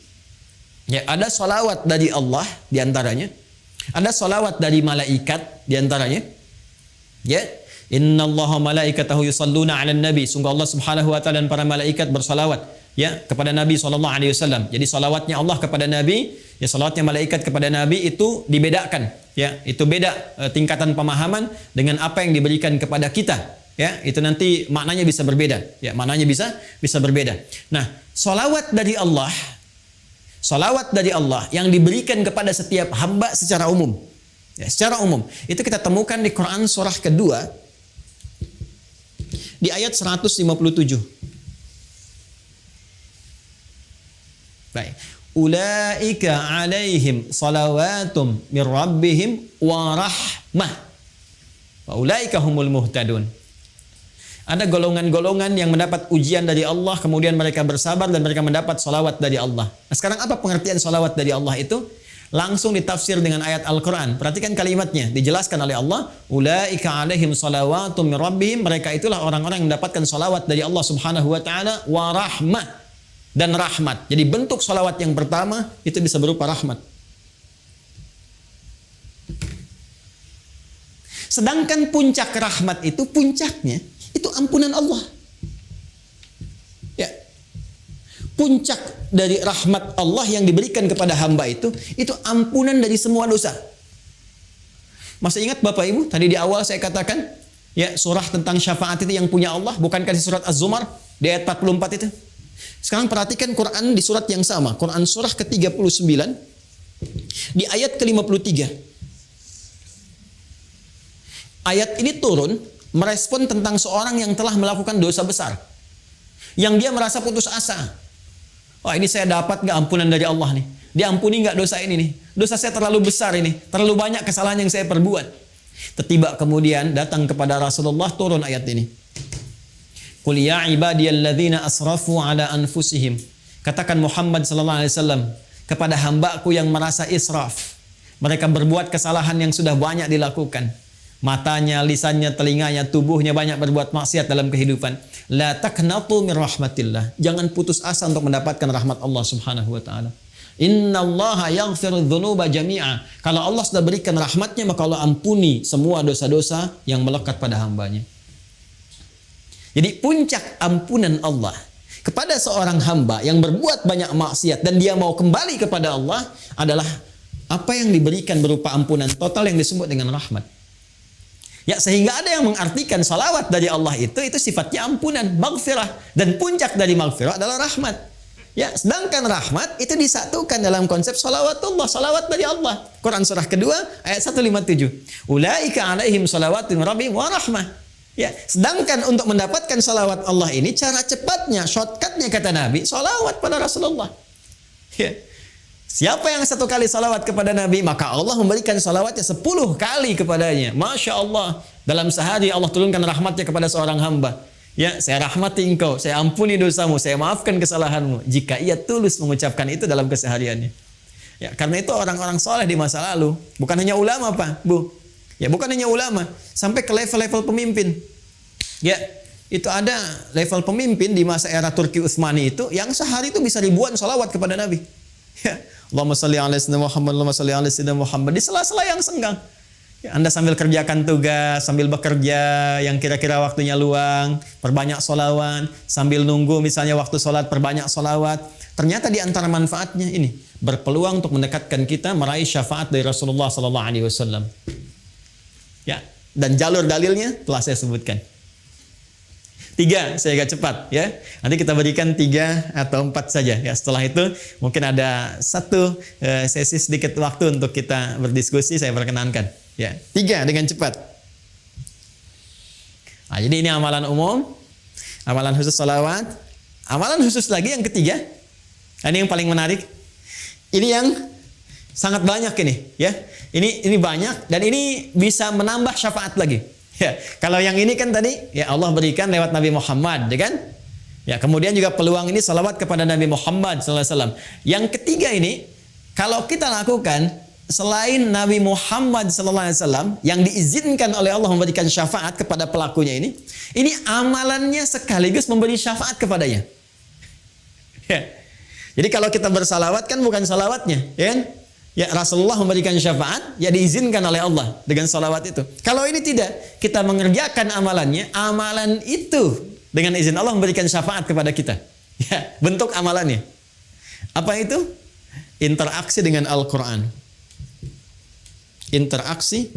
Speaker 2: Ya, ada sholawat dari Allah diantaranya, ada sholawat dari malaikat diantaranya. Ya, innallaha malaikatahu yusalluna 'alan nabi. Sungguh Allah Subhanahu wa taala dan para malaikat bersalawat, ya, kepada Nabi sallallahu alaihi wasallam. Jadi salawatnya Allah kepada Nabi, ya, salawatnya malaikat kepada Nabi itu dibedakan, ya. Itu beda tingkatan pemahaman dengan apa yang diberikan kepada kita, ya. Itu nanti maknanya bisa berbeda, ya, maknanya bisa berbeda. Nah, salawat dari Allah yang diberikan kepada setiap hamba secara umum. Ya, secara umum. Itu kita temukan di Quran surah kedua di ayat 157. Baik. Ulaika alaihim salawatum mir rabbihim wa rahmah. Wa ulaika humul muhtadun. Ada golongan-golongan yang mendapat ujian dari Allah, kemudian mereka bersabar dan mereka mendapat salawat dari Allah. Nah, sekarang apa pengertian salawat dari Allah itu? Langsung ditafsir dengan ayat Al-Quran. Perhatikan kalimatnya, dijelaskan oleh Allah, ulaika alaihim salawatum min rabbihim, mereka itulah orang-orang yang mendapatkan salawat dari Allah Subhanahu wa taala, wa rahmah, dan rahmat. Jadi bentuk salawat yang pertama itu bisa berupa rahmat. Sedangkan puncak rahmat itu, puncaknya itu ampunan Allah. Ya. Puncak dari rahmat Allah yang diberikan kepada hamba itu ampunan dari semua dosa. Masih ingat Bapak Ibu, tadi di awal saya katakan, ya, surah tentang syafaat itu yang punya Allah, bukankah di surat Az-Zumar di ayat 44 itu? Sekarang perhatikan Quran di surat yang sama, Quran surah ke-39 di ayat ke-53. Ayat ini turun merespon tentang seorang yang telah melakukan dosa besar, yang dia merasa putus asa. Wah, ini saya dapat nggak ampunan dari Allah nih? Diampuni nggak dosa ini nih? Dosa saya terlalu besar ini, terlalu banyak kesalahan yang saya perbuat. Tiba kemudian datang kepada Rasulullah turun ayat ini. Qul ya ibadiyalladzina asrafu ala anfusihim. Katakan Muhammad sallallahu alaihi wasallam kepada hambaku yang merasa israf. Mereka berbuat kesalahan yang sudah banyak dilakukan. Matanya, lisannya, telinganya, tubuhnya banyak berbuat maksiat dalam kehidupan. La taqnatu min rahmatillah. Jangan putus asa untuk mendapatkan rahmat Allah Subhanahu wa taala. Innallaha yaghfiru dzunuba jami'a. Kalau Allah sudah berikan rahmatnya, maka Allah ampuni semua dosa-dosa yang melekat pada hambanya. Jadi puncak ampunan Allah kepada seorang hamba yang berbuat banyak maksiat dan dia mau kembali kepada Allah adalah apa yang diberikan berupa ampunan total yang disebut dengan rahmat. Ya, sehingga ada yang mengartikan salawat dari Allah itu sifatnya ampunan, maghfirah, dan puncak dari maghfirah adalah rahmat. Ya, sedangkan rahmat itu disatukan dalam konsep salawatullah, salawat dari Allah. Quran surah kedua ayat 157. Ulaika alaihim salawatun rabbihim wa rahmah. Ya, sedangkan untuk mendapatkan salawat Allah ini cara cepatnya, shortcutnya kata Nabi, salawat pada Rasulullah. Ya. Siapa yang satu kali salawat kepada Nabi, maka Allah memberikan salawatnya 10 kali kepadanya. Masya Allah. Dalam sehari Allah turunkan rahmatnya kepada seorang hamba. Ya, saya rahmati engkau, saya ampuni dosamu, saya maafkan kesalahanmu. Jika ia tulus mengucapkan itu dalam kesehariannya. Ya, karena itu orang-orang soleh di masa lalu, bukan hanya ulama Pak, Bu. Ya, bukan hanya ulama, sampai ke level-level pemimpin. Ya, itu ada level pemimpin di masa era Turki Utsmani itu, yang sehari itu bisa ribuan salawat kepada Nabi. Ya, Allahumma shalli ala sayyidina Muhammad, Allahumma shalli ala sayyidina Muhammad, di sela-sela yang senggang. Ya, Anda sambil kerjakan tugas, sambil bekerja yang kira-kira waktunya luang, perbanyak sholawat, sambil nunggu misalnya waktu sholat, perbanyak sholawat. Ternyata di antara manfaatnya ini, berpeluang untuk mendekatkan kita meraih syafaat dari Rasulullah SAW. Ya, dan jalur dalilnya telah saya sebutkan. 3, saya agak cepat ya. Nanti kita berikan 3 atau 4 saja. Ya, setelah itu mungkin ada satu sesi sedikit waktu untuk kita berdiskusi, saya perkenankan. Ya, 3 dengan cepat. Nah, jadi ini amalan umum, amalan khusus salawat, amalan khusus lagi yang ketiga. Ini yang paling menarik. Ini yang sangat banyak ini, ya. Ini banyak dan ini bisa menambah syafaat lagi. Ya, kalau yang ini kan tadi ya Allah berikan lewat Nabi Muhammad, ya kan? Ya, kemudian juga peluang ini salawat kepada Nabi Muhammad SAW. Yang ketiga ini kalau kita lakukan selain Nabi Muhammad SAW yang diizinkan oleh Allah memberikan syafaat kepada pelakunya ini amalannya sekaligus memberi syafaat kepadanya. Ya. Jadi kalau kita bersalawat kan bukan salawatnya, ya kan? Ya, Rasulullah memberikan syafaat, ya diizinkan oleh Allah dengan salawat itu. Kalau ini tidak, kita mengerjakan amalannya, amalan itu dengan izin Allah memberikan syafaat kepada kita. Ya, bentuk amalannya. Apa itu? Interaksi dengan Al-Quran. Interaksi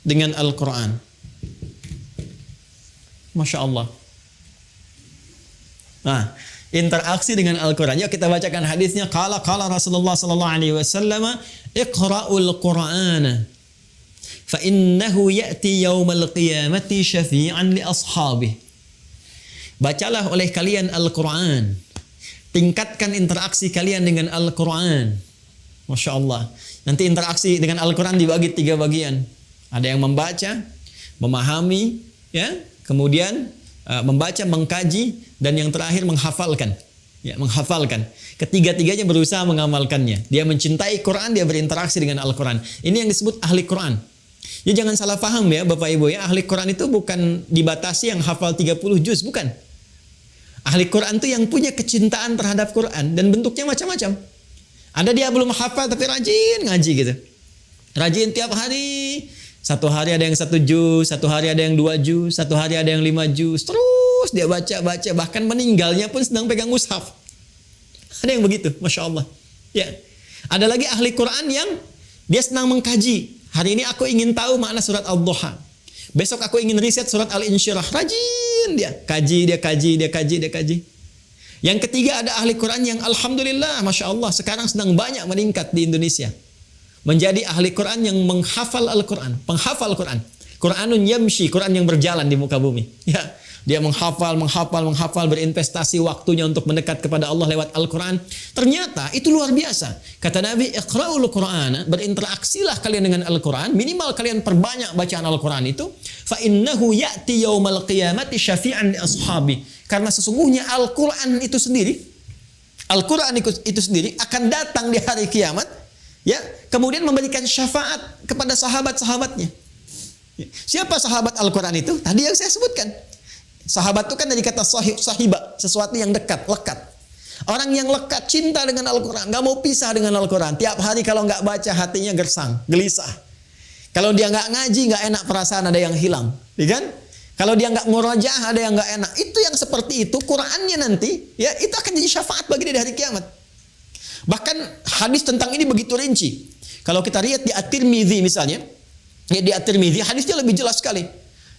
Speaker 2: dengan Al-Quran. Masya Allah. Nah, interaksi dengan Al-Quran. Yuk kita bacakan hadisnya. Qala Rasulullah sallallahu alaihi wasallam, "Iqra'ul Qur'ana fa innahu ya'ti yaumal qiyamati syafi'an li ashabihi." Bacalah oleh kalian Al-Quran. Tingkatkan interaksi kalian dengan Al-Quran. Masya Allah. Nanti interaksi dengan Al-Quran dibagi 3 bagian. Ada yang membaca, memahami, ya, kemudian membaca, mengkaji, dan yang terakhir menghafalkan. Ya, menghafalkan. Ketiga-tiganya berusaha mengamalkannya. Dia mencintai Quran, dia berinteraksi dengan Al-Quran. Ini yang disebut ahli Quran. Ya, jangan salah paham ya Bapak Ibu ya. Ahli Quran itu bukan dibatasi yang hafal 30 juz, bukan. Ahli Quran itu yang punya kecintaan terhadap Quran dan bentuknya macam-macam. Ada dia belum hafal tapi rajin ngaji gitu. Rajin tiap hari. Satu hari ada yang 1 juz, satu hari ada yang 2 juz, satu hari ada yang 5 juz. Terus dia baca, bahkan meninggalnya pun sedang pegang mushaf. Ada yang begitu, Masya Allah. Ya. Ada lagi ahli Quran yang dia senang mengkaji. Hari ini aku ingin tahu makna surat Al-Duha. Besok aku ingin riset surat Al-Insyirah. Rajin dia. Kaji. Yang ketiga ada ahli Quran yang alhamdulillah, Masya Allah, sekarang sedang banyak meningkat di Indonesia. Menjadi ahli Quran yang menghafal Al-Quran. Penghafal Quran. Quranun yamshi, Quran yang berjalan di muka bumi. Ya, dia menghafal, berinvestasi waktunya untuk mendekat kepada Allah lewat Al-Quran. Ternyata itu luar biasa. Kata Nabi, iqra'ul Qur'ana, berinteraksilah kalian dengan Al-Quran. Minimal kalian perbanyak bacaan Al-Quran itu. Fa innahu ya'ti yaumal qiyamati syafi'an li ashabi. Karena sesungguhnya Al-Quran itu sendiri, akan datang di hari kiamat, ya, kemudian memberikan syafaat kepada sahabat-sahabatnya. Siapa sahabat Al-Quran itu? Tadi yang saya sebutkan. Sahabat itu kan dari kata sahiba, sesuatu yang dekat, lekat. Orang yang lekat, cinta dengan Al-Quran, gak mau pisah dengan Al-Quran. Tiap hari kalau gak baca hatinya gersang, gelisah. Kalau dia gak ngaji, gak enak perasaan, ada yang hilang. Ya kan? Kalau dia nggak murajaah, ada yang nggak enak. Itu yang seperti itu, Qur'annya nanti, ya itu akan jadi syafaat bagi dia di hari kiamat. Bahkan hadis tentang ini begitu rinci. Kalau kita lihat di At-Tirmidzi misalnya, ya di At-Tirmidzi hadisnya lebih jelas sekali.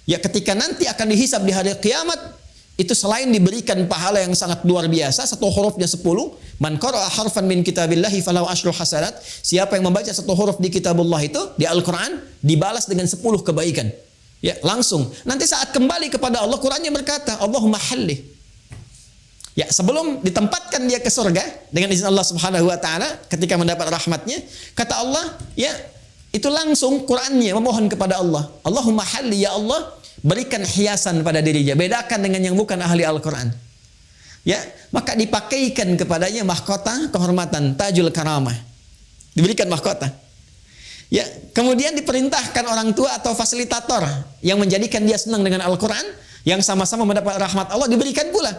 Speaker 2: Ya ketika nanti akan dihisab di hari kiamat, itu selain diberikan pahala yang sangat luar biasa, satu hurufnya 10, man qara'a harfan min kitabillahi falahu asyru hasanat. Siapa yang membaca satu huruf di kitabullah itu, di Al-Qur'an, dibalas dengan 10 kebaikan. Ya, langsung. Nanti saat kembali kepada Allah, Qur'annya berkata, Allahumma halli. Ya, sebelum ditempatkan dia ke surga dengan izin Allah Subhanahu wa taala ketika mendapat rahmatnya, kata Allah, ya, itu langsung Qur'annya memohon kepada Allah. Allahumma halli, ya Allah, berikan hiasan pada dirinya, bedakan dengan yang bukan ahli Al-Qur'an. Ya, maka dipakaikan kepadanya mahkota kehormatan, tajul karamah. Diberikan mahkota. Ya, kemudian diperintahkan orang tua atau fasilitator yang menjadikan dia senang dengan Al-Quran, yang sama-sama mendapat rahmat Allah, diberikan pula.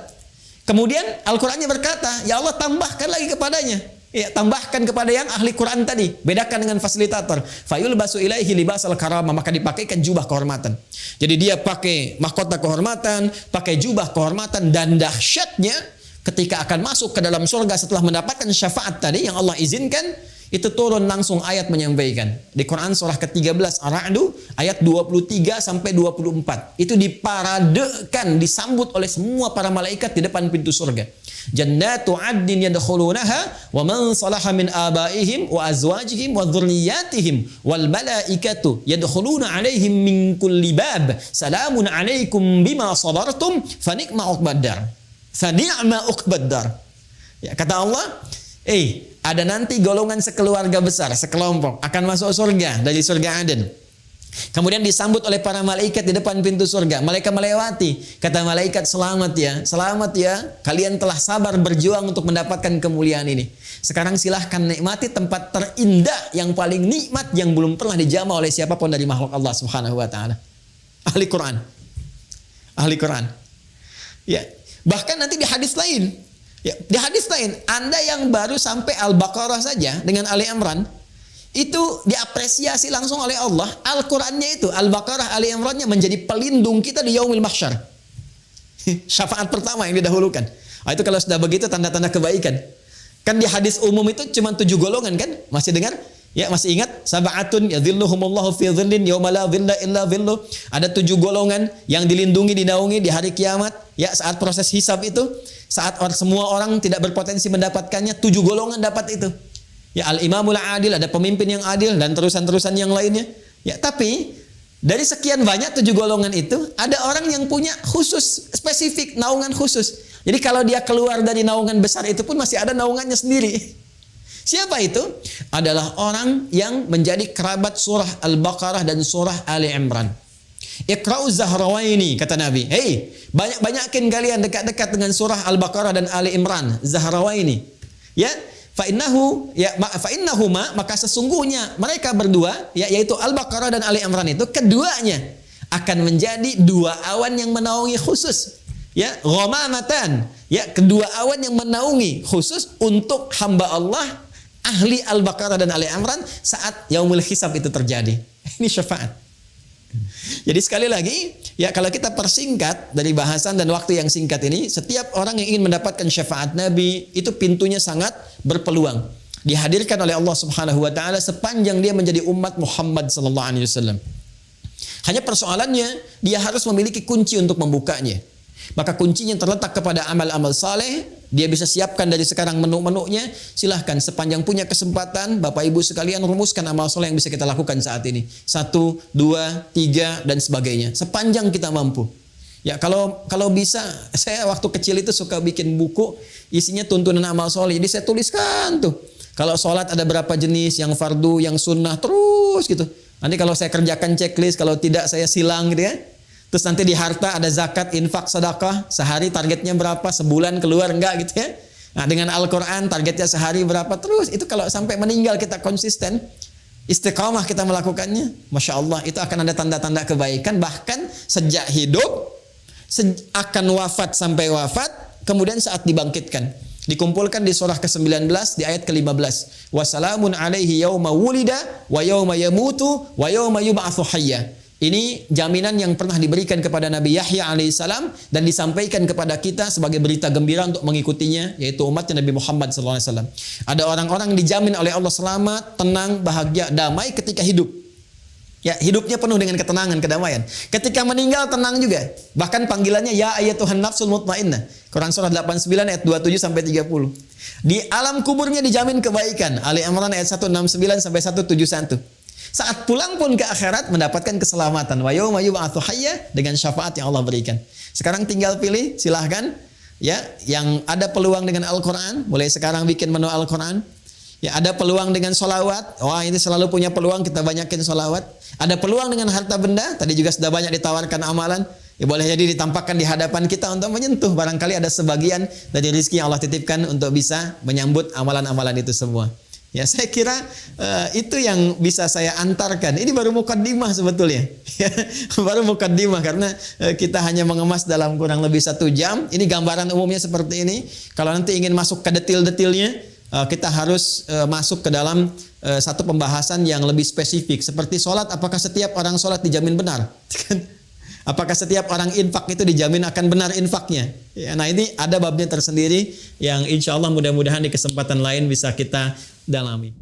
Speaker 2: Kemudian Al-Qurannya berkata, ya Allah tambahkan lagi kepadanya. Ya, tambahkan kepada yang ahli Quran tadi, bedakan dengan fasilitator. Fayul basu ilaihi libasal karamah, maka dipakaikan jubah kehormatan. Jadi dia pakai mahkota kehormatan, pakai jubah kehormatan, dan dahsyatnya ketika akan masuk ke dalam surga setelah mendapatkan syafaat tadi yang Allah izinkan, itu turun langsung ayat menyampaikan. Di Quran surah ke-13 Ar-Ra'd ayat 23 sampai 24. Itu diparadekan, disambut oleh semua para malaikat di depan pintu surga. Jannatu 'adnin yadkhulunaha wa man salaha min abaihim wa azwajihim wa dhurriyyatihim wal malaikatu yadkhuluna 'alaihim min kulli bab. Salamun 'alaikum bima sabartum fa ni'ma 'uqbaddar. Fa ni'ma 'uqbaddar. Ya, kata Allah, ada nanti golongan sekeluarga besar, sekelompok akan masuk surga dari surga Aden. Kemudian disambut oleh para malaikat di depan pintu surga. Mereka melewati. Kata malaikat, selamat ya. Kalian telah sabar berjuang untuk mendapatkan kemuliaan ini. Sekarang silahkan nikmati tempat terindah yang paling nikmat yang belum pernah dijamah oleh siapapun dari makhluk Allah Subhanahu wa taala. Ahli Quran. Ahli Quran. Ya, bahkan nanti di hadis lain, di hadis lain, Anda yang baru sampai Al-Baqarah saja dengan Ali Imran, itu diapresiasi langsung oleh Allah. Al-Qurannya itu, Al-Baqarah, Ali Imrannya menjadi pelindung kita di Yaumil Mahsyar. Syafaat pertama yang didahulukan. Itu kalau sudah begitu tanda-tanda kebaikan. Kan di hadis umum itu cuma 7 golongan kan? Masih dengar? Ya, masih ingat? Sab'atun yadhilluhumullahu fi dhillin yauma la dhilla illa dhilluh. Ada 7 golongan yang dilindungi, dinaungi di hari kiamat. Ya, saat proses hisab itu, saat semua orang tidak berpotensi mendapatkannya, 7 golongan dapat itu. Ya, al-imamul adil, ada pemimpin yang adil, dan terusan-terusan yang lainnya. Ya, tapi dari sekian banyak 7 golongan itu, ada orang yang punya khusus, spesifik, naungan khusus. Jadi kalau dia keluar dari naungan besar itu pun masih ada naungannya sendiri. Siapa itu? Adalah orang yang menjadi kerabat surah Al-Baqarah dan surah Ali Imran. Iqra'u Zahrawaini, kata Nabi. Banyak-banyakin kalian dekat-dekat dengan surah Al-Baqarah dan Ali Imran. Zahrawaini. Ya, fa'innahuma, maka sesungguhnya mereka berdua, ya, yaitu Al-Baqarah dan Ali Imran itu, keduanya akan menjadi 2 awan yang menaungi khusus. Ya, ghamamatan. Ya, kedua awan yang menaungi khusus untuk hamba Allah, ahli Al-Baqarah dan Ali Imran saat yaumul hisab itu terjadi. Ini syafaat. Jadi sekali lagi, ya, kalau kita persingkat dari bahasan dan waktu yang singkat ini, setiap orang yang ingin mendapatkan syafaat Nabi itu pintunya sangat berpeluang. Dihadirkan oleh Allah Subhanahu wa taala sepanjang dia menjadi umat Muhammad sallallahu alaihi wasallam. Hanya persoalannya, dia harus memiliki kunci untuk membukanya. Maka kuncinya terletak kepada amal-amal saleh. Dia bisa siapkan dari sekarang menu-menunya. Silahkan sepanjang punya kesempatan, Bapak Ibu sekalian, rumuskan amal saleh yang bisa kita lakukan saat ini. 1, 2, 3 dan sebagainya. Sepanjang kita mampu. Ya, kalau bisa, saya waktu kecil itu suka bikin buku isinya tuntunan amal saleh. Jadi saya tuliskan tuh. Kalau sholat ada berapa jenis, yang fardu, yang sunnah, terus gitu. Nanti kalau saya kerjakan checklist, kalau tidak saya silang gitu ya. Terus nanti di harta ada zakat, infak, sedekah, sehari targetnya berapa, sebulan keluar enggak gitu ya. Nah, dengan Al-Quran targetnya sehari berapa, terus itu kalau sampai meninggal kita konsisten, istiqamah kita melakukannya, Masya Allah, itu akan ada tanda-tanda kebaikan. Bahkan sejak hidup, akan wafat sampai wafat, kemudian saat dibangkitkan. Dikumpulkan di surah ke-19 di ayat ke-15. Wassalamun alaihi yauma wulida wa yauma yamutu wa yauma yub'atsu hayya. Ini jaminan yang pernah diberikan kepada Nabi Yahya alaihissalam dan disampaikan kepada kita sebagai berita gembira untuk mengikutinya, yaitu umatnya Nabi Muhammad SAW. Ada orang-orang dijamin oleh Allah selamat, tenang, bahagia, damai ketika hidup. Ya, hidupnya penuh dengan ketenangan, kedamaian. Ketika meninggal tenang juga. Bahkan panggilannya ya ayyatuhan nafsul mutmainnah. Quran surah 89 ayat 27 sampai 30. Di alam kuburnya dijamin kebaikan. Ali Imran ayat 169 sampai 171. Saat pulang pun ke akhirat mendapatkan keselamatan. Wa yauma yub'atsu hayya, dengan syafaat yang Allah berikan. Sekarang tinggal pilih, silahkan. Ya, yang ada peluang dengan Al-Quran, mulai sekarang bikin menu Al-Quran. Ya, ada peluang dengan sholawat. Wah, ini selalu punya peluang, kita banyakin sholawat. Ada peluang dengan harta benda. Tadi juga sudah banyak ditawarkan amalan. Ya, boleh jadi ditampakkan di hadapan kita untuk menyentuh. Barangkali ada sebagian dari rezeki yang Allah titipkan untuk bisa menyambut amalan-amalan itu semua. Ya, saya kira itu yang bisa saya antarkan. Ini baru mukaddimah sebetulnya. Baru mukaddimah karena kita hanya mengemas dalam kurang lebih 1 jam. Ini gambaran umumnya seperti ini. Kalau nanti ingin masuk ke detail-detailnya, kita harus masuk ke dalam satu pembahasan yang lebih spesifik. Seperti sholat, apakah setiap orang sholat dijamin benar? Apakah setiap orang infak itu dijamin akan benar infaknya? Ya, nah ini ada babnya tersendiri yang insya Allah mudah-mudahan di kesempatan lain bisa kita dalami.